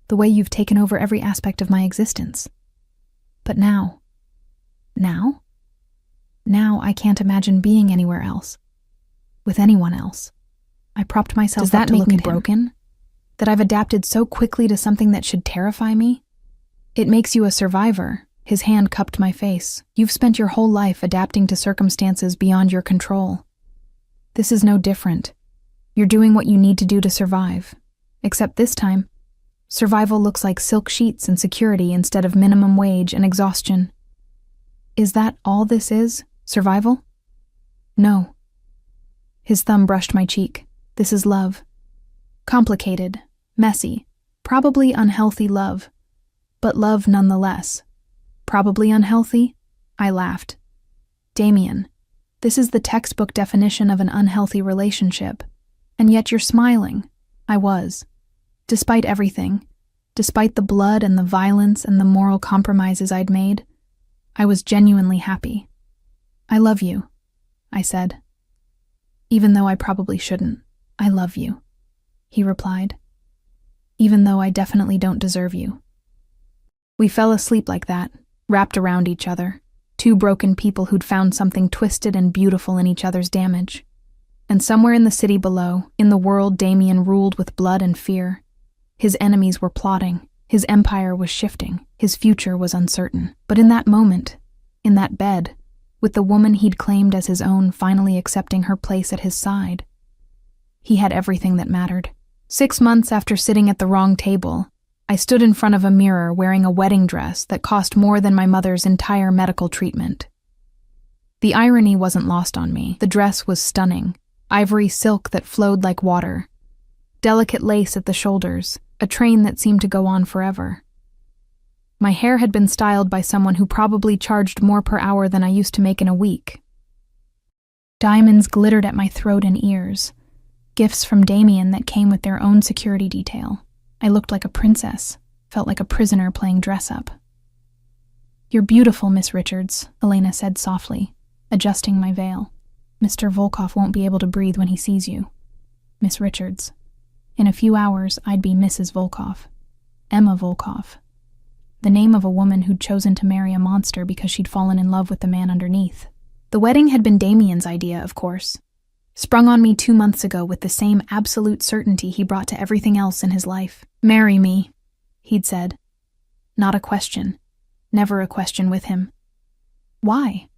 the way you've taken over every aspect of my existence. But now I can't imagine being anywhere else. With anyone else. I propped myself up to look at him. Does that make me broken? That I've adapted so quickly to something that should terrify me? It makes you a survivor. His hand cupped my face. You've spent your whole life adapting to circumstances beyond your control. This is no different. You're doing what you need to do to survive. Except this time, survival looks like silk sheets and security instead of minimum wage and exhaustion. Is that all this is? Survival? No. His thumb brushed my cheek. This is love. Complicated, messy, probably unhealthy love. But love nonetheless. Probably unhealthy? I laughed. Damien, this is the textbook definition of an unhealthy relationship. And yet you're smiling. I was. Despite everything, despite the blood and the violence and the moral compromises I'd made, I was genuinely happy. I love you, I said. Even though I probably shouldn't, I love you, he replied. Even though I definitely don't deserve you. We fell asleep like that, wrapped around each other, two broken people who'd found something twisted and beautiful in each other's damage. And somewhere in the city below, in the world Damien ruled with blood and fear, his enemies were plotting, his empire was shifting, his future was uncertain. But in that moment, in that bed, with the woman he'd claimed as his own finally accepting her place at his side, he had everything that mattered. 6 months after sitting at the wrong table, I stood in front of a mirror wearing a wedding dress that cost more than my mother's entire medical treatment. The irony wasn't lost on me. The dress was stunning, ivory silk that flowed like water, delicate lace at the shoulders, a train that seemed to go on forever. My hair had been styled by someone who probably charged more per hour than I used to make in a week. Diamonds glittered at my throat and ears, gifts from Damien that came with their own security detail. I looked like a princess, felt like a prisoner playing dress-up. "You're beautiful, Miss Richards," Elena said softly, adjusting my veil. "Mr. Volkov won't be able to breathe when he sees you." Miss Richards. In a few hours, I'd be Mrs. Volkov. Emma Volkov. The name of a woman who'd chosen to marry a monster because she'd fallen in love with the man underneath. The wedding had been Damien's idea, of course. Sprung on me 2 months ago with the same absolute certainty he brought to everything else in his life. "Marry me," he'd said. Not a question. Never a question with him. "Why?"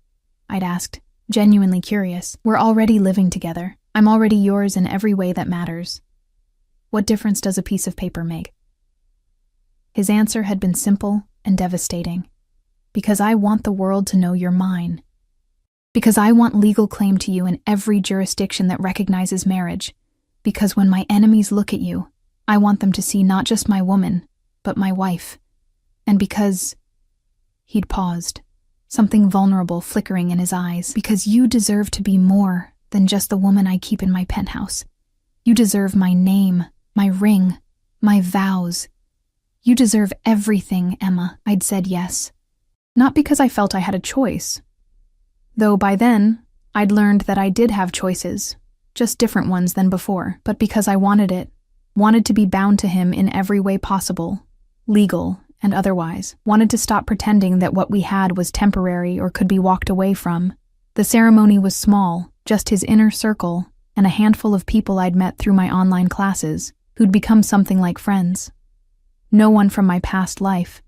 I'd asked, genuinely curious. "We're already living together. I'm already yours in every way that matters. What difference does a piece of paper make?" His answer had been simple and devastating. "Because I want the world to know you're mine. Because I want legal claim to you in every jurisdiction that recognizes marriage. Because when my enemies look at you, I want them to see not just my woman, but my wife. And because..." He'd paused, something vulnerable flickering in his eyes. "Because you deserve to be more than just the woman I keep in my penthouse. You deserve my name, my ring, my vows. You deserve everything, Emma." I'd said yes. Not because I felt I had a choice. Though by then, I'd learned that I did have choices, just different ones than before, but because I wanted it, wanted to be bound to him in every way possible, legal and otherwise, wanted to stop pretending that what we had was temporary or could be walked away from. The ceremony was small, just his inner circle and a handful of people I'd met through my online classes, who'd become something like friends. No one from my past life.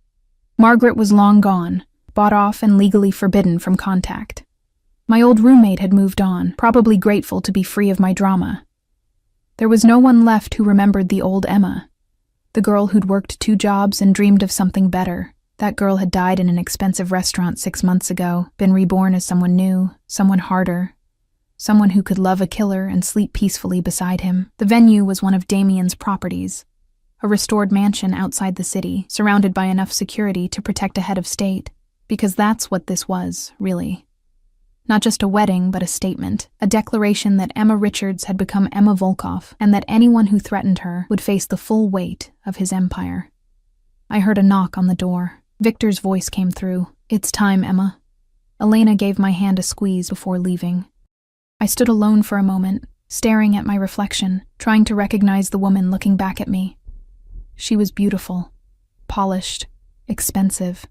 Margaret was long gone, bought off and legally forbidden from contact. My old roommate had moved on, probably grateful to be free of my drama. There was no one left who remembered the old Emma, the girl who'd worked 2 jobs and dreamed of something better. That girl had died in an expensive restaurant 6 months ago, been reborn as someone new, someone harder, someone who could love a killer and sleep peacefully beside him. The venue was one of Damien's properties. a restored mansion outside the city, surrounded by enough security to protect a head of state, because that's what this was, really. Not just a wedding, but a statement, a declaration that Emma Richards had become Emma Volkov, and that anyone who threatened her would face the full weight of his empire. I heard a knock on the door. Victor's voice came through. "It's time, Emma." Elena gave my hand a squeeze before leaving. I stood alone for a moment, staring at my reflection, trying to recognize the woman looking back at me. She was beautiful, polished, expensive,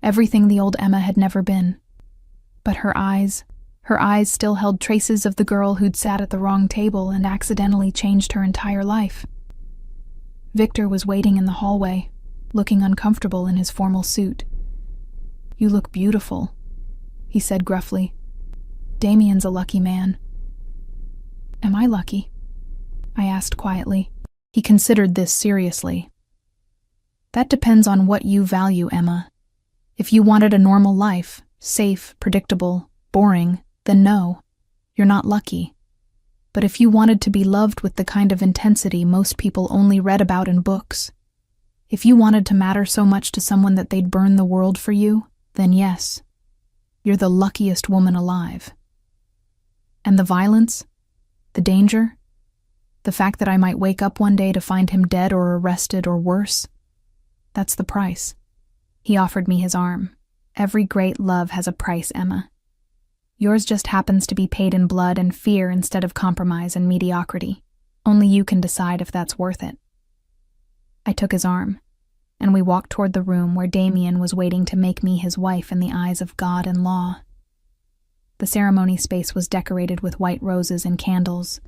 everything the old Emma had never been. But her eyes still held traces of the girl who'd sat at the wrong table and accidentally changed her entire life. Victor was waiting in the hallway, looking uncomfortable in his formal suit. "You look beautiful," he said gruffly. "Damien's a lucky man." "Am I lucky?" I asked quietly. He considered this seriously. "That depends on what you value, Emma. If you wanted a normal life, safe, predictable, boring, then no, you're not lucky. But if you wanted to be loved with the kind of intensity most people only read about in books, if you wanted to matter so much to someone that they'd burn the world for you, then yes, you're the luckiest woman alive. And the violence, the danger, the fact that I might wake up one day to find him dead or arrested or worse, that's the price." He offered me his arm. "Every great love has a price, Emma. Yours just happens to be paid in blood and fear instead of compromise and mediocrity. Only you can decide if that's worth it." I took his arm, and we walked toward the room where Damien was waiting to make me his wife in the eyes of God and law. The ceremony space was decorated with white roses and candles,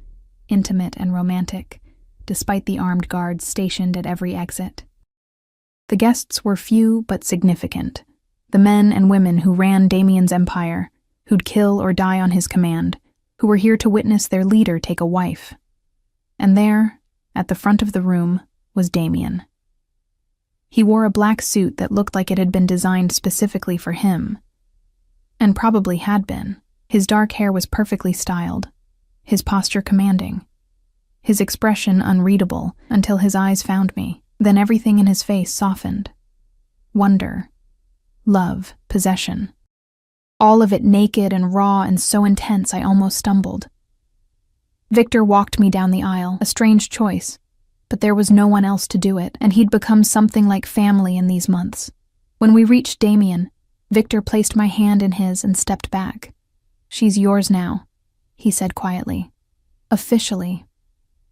intimate and romantic, despite the armed guards stationed at every exit. The guests were few but significant. The men and women who ran Damien's empire, who'd kill or die on his command, who were here to witness their leader take a wife. And there, at the front of the room, was Damien. He wore a black suit that looked like it had been designed specifically for him, and probably had been. His dark hair was perfectly styled, his posture commanding, his expression unreadable until his eyes found me. Then everything in his face softened. Wonder, love, possession. All of it naked and raw and so intense I almost stumbled. Victor walked me down the aisle, a strange choice, but there was no one else to do it, and he'd become something like family in these months. When we reached Damien, Victor placed my hand in his and stepped back. "She's yours now," he said quietly. "Officially."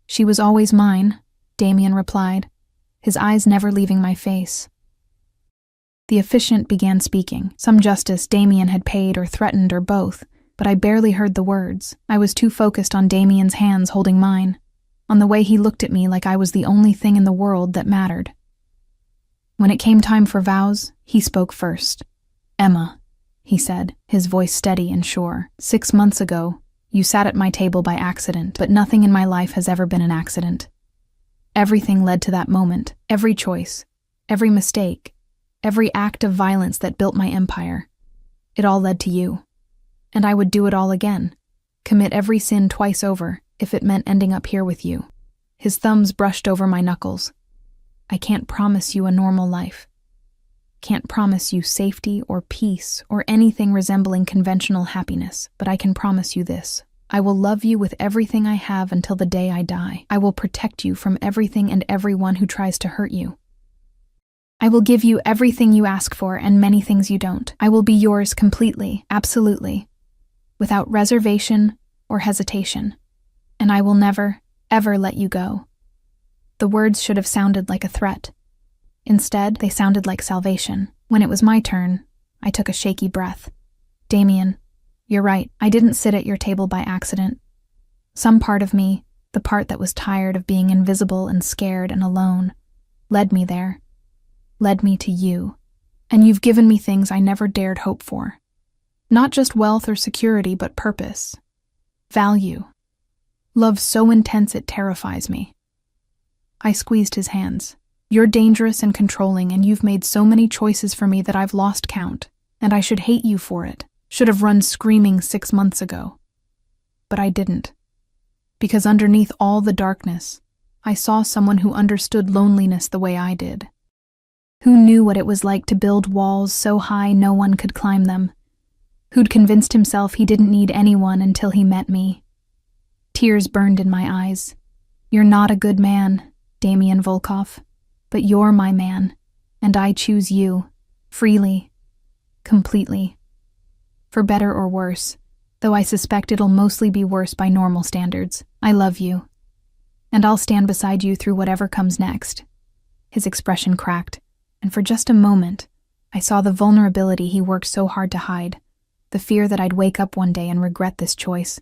"She was always mine," Damien replied, his eyes never leaving my face. The officiant began speaking, some justice Damien had paid or threatened or both, but I barely heard the words. I was too focused on Damien's hands holding mine, on the way he looked at me like I was the only thing in the world that mattered. When it came time for vows, he spoke first. "Emma," he said, his voice steady and sure, "6 months ago, you sat at my table by accident, but nothing in my life has ever been an accident. Everything led to that moment, every choice, every mistake, every act of violence that built my empire. It all led to you. And I would do it all again, commit every sin twice over, if it meant ending up here with you." His thumbs brushed over my knuckles. "I can't promise you a normal life. Can't promise you safety or peace or anything resembling conventional happiness, but I can promise you this. I will love you with everything I have until the day I die. I will protect you from everything and everyone who tries to hurt you. I will give you everything you ask for and many things you don't. I will be yours completely, absolutely, without reservation or hesitation. And I will never, ever let you go." The words should have sounded like a threat. Instead, they sounded like salvation. When it was my turn, I took a shaky breath. "Damien, you're right. I didn't sit at your table by accident. Some part of me, the part that was tired of being invisible and scared and alone, led me there. Led me to you. And you've given me things I never dared hope for. Not just wealth or security, but purpose. Value. Love so intense it terrifies me." I squeezed his hands. "You're dangerous and controlling, and you've made so many choices for me that I've lost count, and I should hate you for it. Should have run screaming 6 months ago. But I didn't. Because underneath all the darkness, I saw someone who understood loneliness the way I did. Who knew what it was like to build walls so high no one could climb them. Who'd convinced himself he didn't need anyone until he met me. Tears burned in my eyes. You're not a good man, Damien Volkov, but you're my man, and I choose you, freely, completely. For better or worse, though I suspect it'll mostly be worse by normal standards, I love you. And I'll stand beside you through whatever comes next. His expression cracked, and for just a moment, I saw the vulnerability he worked so hard to hide, the fear that I'd wake up one day and regret this choice,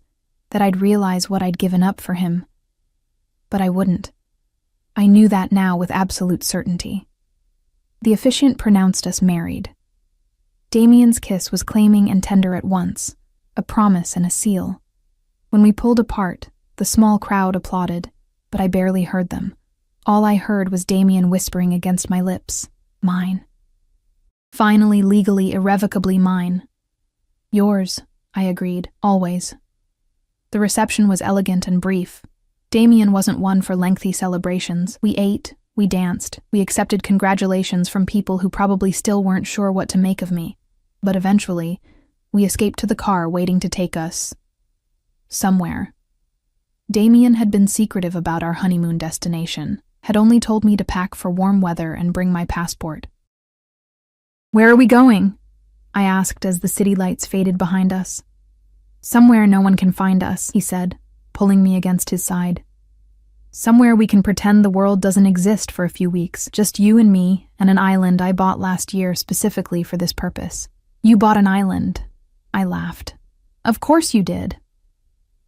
that I'd realize what I'd given up for him. But I wouldn't. I knew that now with absolute certainty. The officiant pronounced us married. Damien's kiss was claiming and tender at once, a promise and a seal. When we pulled apart, the small crowd applauded, but I barely heard them. All I heard was Damien whispering against my lips, mine. Finally, legally, irrevocably mine. Yours, I agreed, always. The reception was elegant and brief. Damien wasn't one for lengthy celebrations. We ate, we danced, we accepted congratulations from people who probably still weren't sure what to make of me. But eventually, we escaped to the car waiting to take us somewhere. Damien had been secretive about our honeymoon destination, had only told me to pack for warm weather and bring my passport. Where are we going? I asked as the city lights faded behind us. Somewhere no one can find us, he said, pulling me against his side. Somewhere we can pretend the world doesn't exist for a few weeks, just you and me and an island I bought last year specifically for this purpose. You bought an island. I laughed. Of course you did.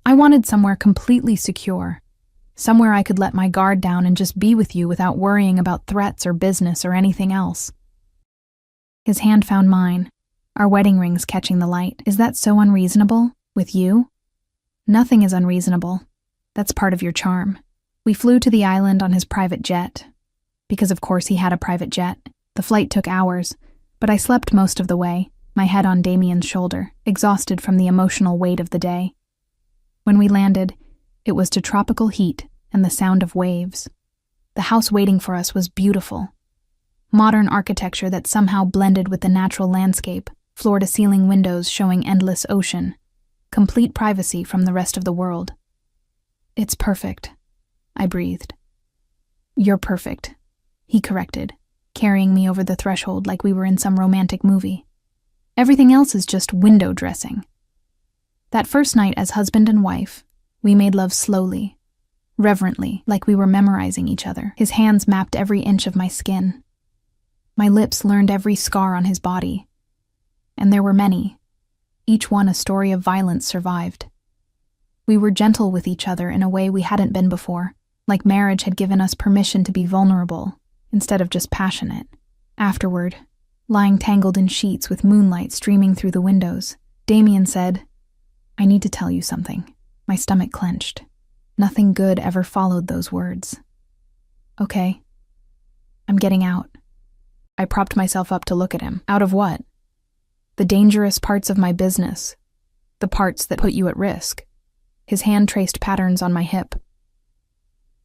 I wanted somewhere completely secure, somewhere I could let my guard down and just be with you without worrying about threats or business or anything else. His hand found mine, our wedding rings catching the light. Is that so unreasonable? With you? Nothing is unreasonable. That's part of your charm. We flew to the island on his private jet. Because of course he had a private jet. The flight took hours, but I slept most of the way, my head on Damien's shoulder, exhausted from the emotional weight of the day. When we landed, it was to tropical heat and the sound of waves. The house waiting for us was beautiful. Modern architecture that somehow blended with the natural landscape, floor-to-ceiling windows showing endless ocean, complete privacy from the rest of the world. It's perfect, I breathed. You're perfect, he corrected, carrying me over the threshold like we were in some romantic movie. Everything else is just window dressing. That first night as husband and wife, we made love slowly, reverently, like we were memorizing each other. His hands mapped every inch of my skin. My lips learned every scar on his body. And there were many, each one a story of violence survived. We were gentle with each other in a way we hadn't been before, like marriage had given us permission to be vulnerable, instead of just passionate. Afterward, lying tangled in sheets with moonlight streaming through the windows, Damien said, I need to tell you something. My stomach clenched. Nothing good ever followed those words. Okay. I'm getting out. I propped myself up to look at him. Out of what? The dangerous parts of my business. The parts that put you at risk. His hand traced patterns on my hip.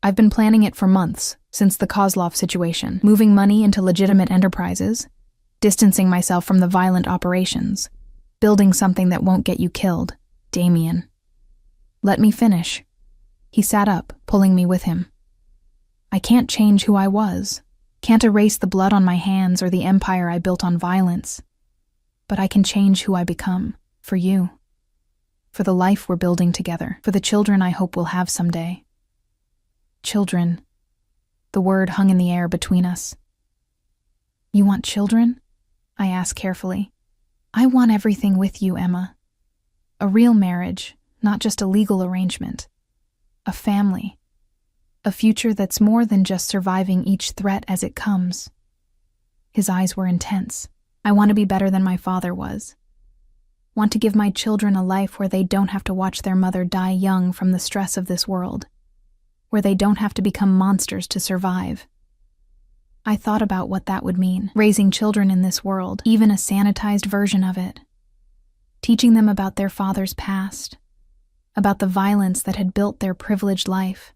I've been planning it for months, since the Kozlov situation, moving money into legitimate enterprises, distancing myself from the violent operations, building something that won't get you killed. Damien. Let me finish. He sat up, pulling me with him. I can't change who I was, can't erase the blood on my hands or the empire I built on violence. But I can change who I become, for you. For the life we're building together, for the children I hope we'll have someday. Children. The word hung in the air between us. You want children? I asked carefully. I want everything with you, Emma. A real marriage, not just a legal arrangement. A family. A future that's more than just surviving each threat as it comes. His eyes were intense. I want to be better than my father was. Want to give my children a life where they don't have to watch their mother die young from the stress of this world. Where they don't have to become monsters to survive. I thought about what that would mean, raising children in this world, even a sanitized version of it. Teaching them about their father's past, about the violence that had built their privileged life.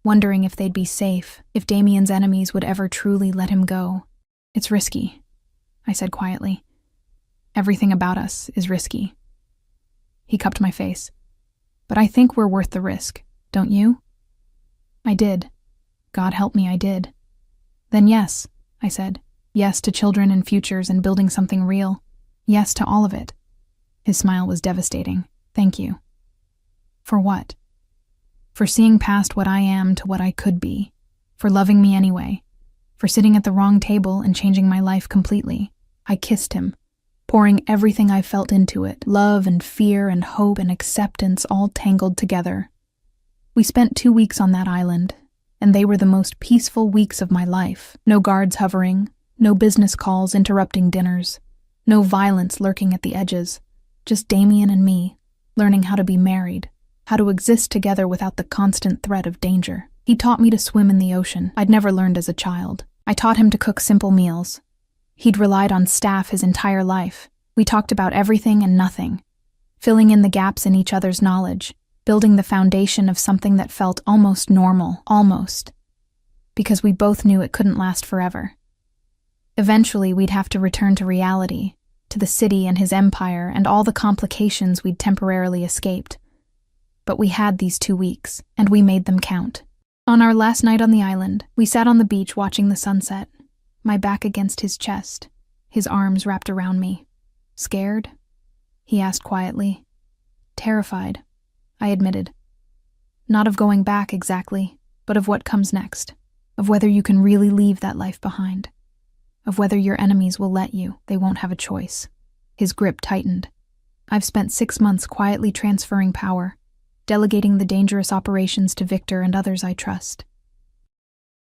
wondering if they'd be safe, if Damien's enemies would ever truly let him go. "It's risky," I said quietly. "Everything about us is risky." He cupped my face. "But I think we're worth the risk, don't you?" I did. God help me, I did. "Then yes," I said. "Yes to children and futures and building something real. Yes to all of it." His smile was devastating. "Thank you." "For what?" "For seeing past what I am to what I could be. For loving me anyway. For sitting at the wrong table and changing my life completely." I kissed him, pouring everything I felt into it, love and fear and hope and acceptance all tangled together. We spent 2 weeks on that island, and they were the most peaceful weeks of my life. No guards hovering, no business calls interrupting dinners, no violence lurking at the edges, just Damien and me, learning how to be married, how to exist together without the constant threat of danger. He taught me to swim in the ocean. I'd never learned as a child. I taught him to cook simple meals. He'd relied on staff his entire life. We talked about everything and nothing, filling in the gaps in each other's knowledge, building the foundation of something that felt almost normal, almost, because we both knew it couldn't last forever. Eventually, we'd have to return to reality, to the city and his empire and all the complications we'd temporarily escaped. But we had these 2 weeks, and we made them count. On our last night on the island, we sat on the beach watching the sunset, my back against his chest, his arms wrapped around me. "Scared?" he asked quietly. "Terrified," I admitted. "Not of going back exactly, but of what comes next, of whether you can really leave that life behind, of whether your enemies will let you. They won't have a choice." His grip tightened. "I've spent 6 months quietly transferring power, delegating the dangerous operations to Victor and others I trust.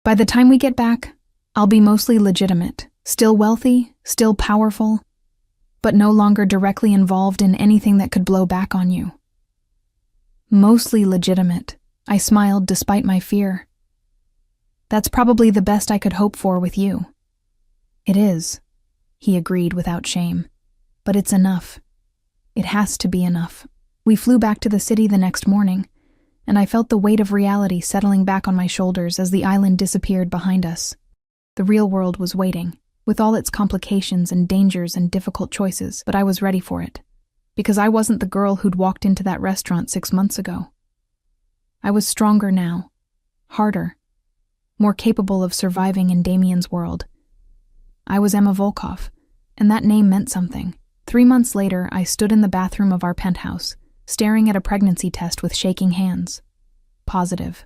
By the time we get back, I'll be mostly legitimate, still wealthy, still powerful, but no longer directly involved in anything that could blow back on you." "Mostly legitimate," I smiled despite my fear. "That's probably the best I could hope for with you." "It is," he agreed without shame. "But it's enough. It has to be enough." We flew back to the city the next morning, and I felt the weight of reality settling back on my shoulders as the island disappeared behind us. The real world was waiting, with all its complications and dangers and difficult choices, but I was ready for it, because I wasn't the girl who'd walked into that restaurant 6 months ago. I was stronger now, harder, more capable of surviving in Damien's world. I was Emma Volkov, and that name meant something. 3 months later, I stood in the bathroom of our penthouse, staring at a pregnancy test with shaking hands. Positive.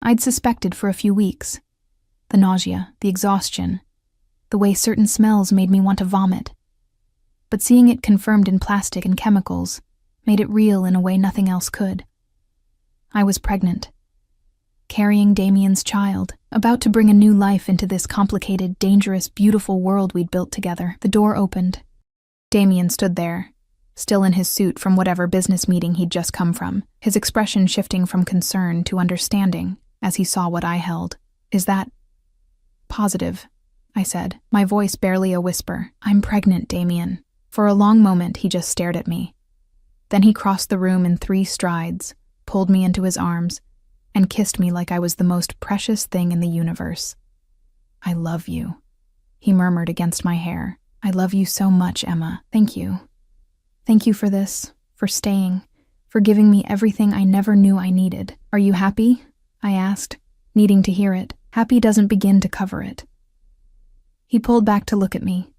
I'd suspected for a few weeks. The nausea, the exhaustion, the way certain smells made me want to vomit. But seeing it confirmed in plastic and chemicals made it real in a way nothing else could. I was pregnant, carrying Damien's child, about to bring a new life into this complicated, dangerous, beautiful world we'd built together. The door opened. Damien stood there, still in his suit from whatever business meeting he'd just come from, his expression shifting from concern to understanding as he saw what I held. "Is that positive?" I said, my voice barely a whisper. "I'm pregnant, Damien." For a long moment, he just stared at me. Then he crossed the room in 3 strides, pulled me into his arms, and kissed me like I was the most precious thing in the universe. "I love you," he murmured against my hair. "I love you so much, Emma. Thank you. Thank you for this, for staying, for giving me everything I never knew I needed." "Are you happy?" I asked, needing to hear it. Happy doesn't begin to cover it. He pulled back to look at me,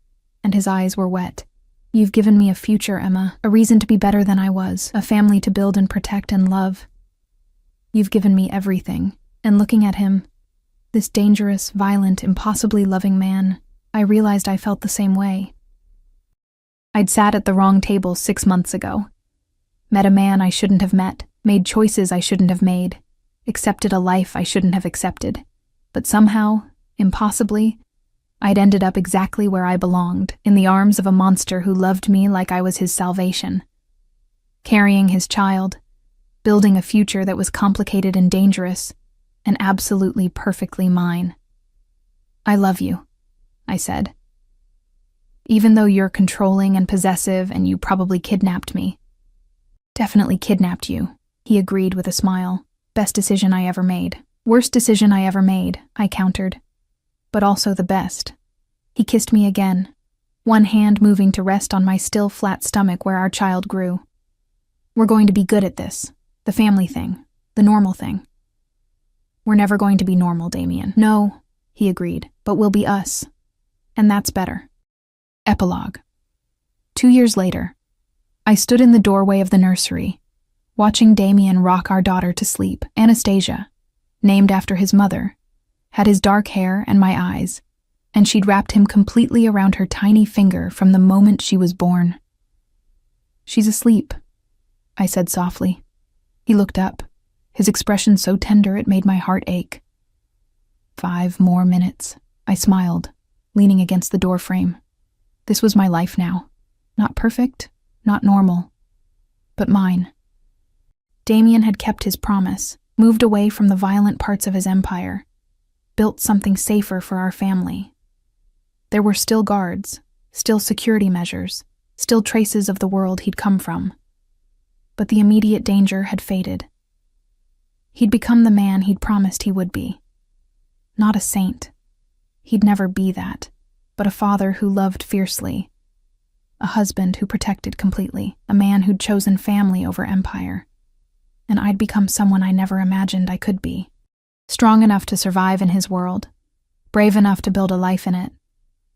and his eyes were wet. "You've given me a future, Emma, a reason to be better than I was, a family to build and protect and love. You've given me everything." And looking at him, this dangerous, violent, impossibly loving man, I realized I felt the same way. I'd sat at the wrong table 6 months ago, met a man I shouldn't have met, made choices I shouldn't have made, accepted a life I shouldn't have accepted. But somehow, impossibly, I'd ended up exactly where I belonged, in the arms of a monster who loved me like I was his salvation. Carrying his child, building a future that was complicated and dangerous, and absolutely perfectly mine. "I love you," I said. "Even though you're controlling and possessive and you probably kidnapped me." "Definitely kidnapped you," he agreed with a smile. Best decision I ever made. Worst decision I ever made, I countered. But also the best. He kissed me again, one hand moving to rest on my still flat stomach where our child grew. We're going to be good at this. The family thing. The normal thing. We're never going to be normal, Damien. No, he agreed, but we'll be us. And that's better. Epilogue. 2 years later, I stood in the doorway of the nursery, watching Damien rock our daughter to sleep. Anastasia, named after his mother, had his dark hair and my eyes, and she'd wrapped him completely around her tiny finger from the moment she was born. She's asleep, I said softly. He looked up, his expression so tender it made my heart ache. 5 more minutes, I smiled, leaning against the doorframe. This was my life now. Not perfect, not normal, but mine. Damien had kept his promise, moved away from the violent parts of his empire, built something safer for our family. There were still guards, still security measures, still traces of the world he'd come from. But the immediate danger had faded. He'd become the man he'd promised he would be. Not a saint. He'd never be that, but a father who loved fiercely, a husband who protected completely, a man who'd chosen family over empire. And I'd become someone I never imagined I could be. Strong enough to survive in his world, brave enough to build a life in it,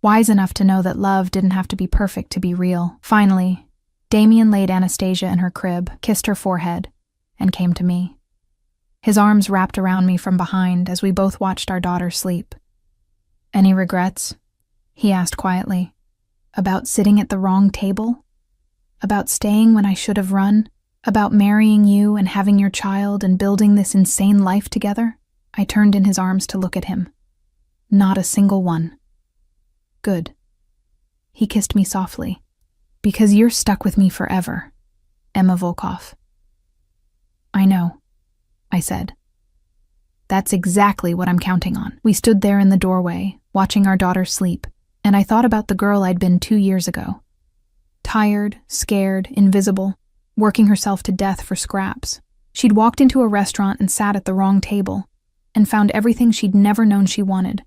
wise enough to know that love didn't have to be perfect to be real. Finally, Damien laid Anastasia in her crib, kissed her forehead, and came to me. His arms wrapped around me from behind as we both watched our daughter sleep. Any regrets? He asked quietly. About sitting at the wrong table? About staying when I should have run? About marrying you and having your child and building this insane life together? I turned in his arms to look at him. Not a single one. Good. He kissed me softly. Because you're stuck with me forever, Emma Volkov. I know, I said. That's exactly what I'm counting on. We stood there in the doorway, watching our daughter sleep, and I thought about the girl I'd been 2 years ago. Tired, scared, invisible, working herself to death for scraps. She'd walked into a restaurant and sat at the wrong table, and found everything she'd never known she wanted.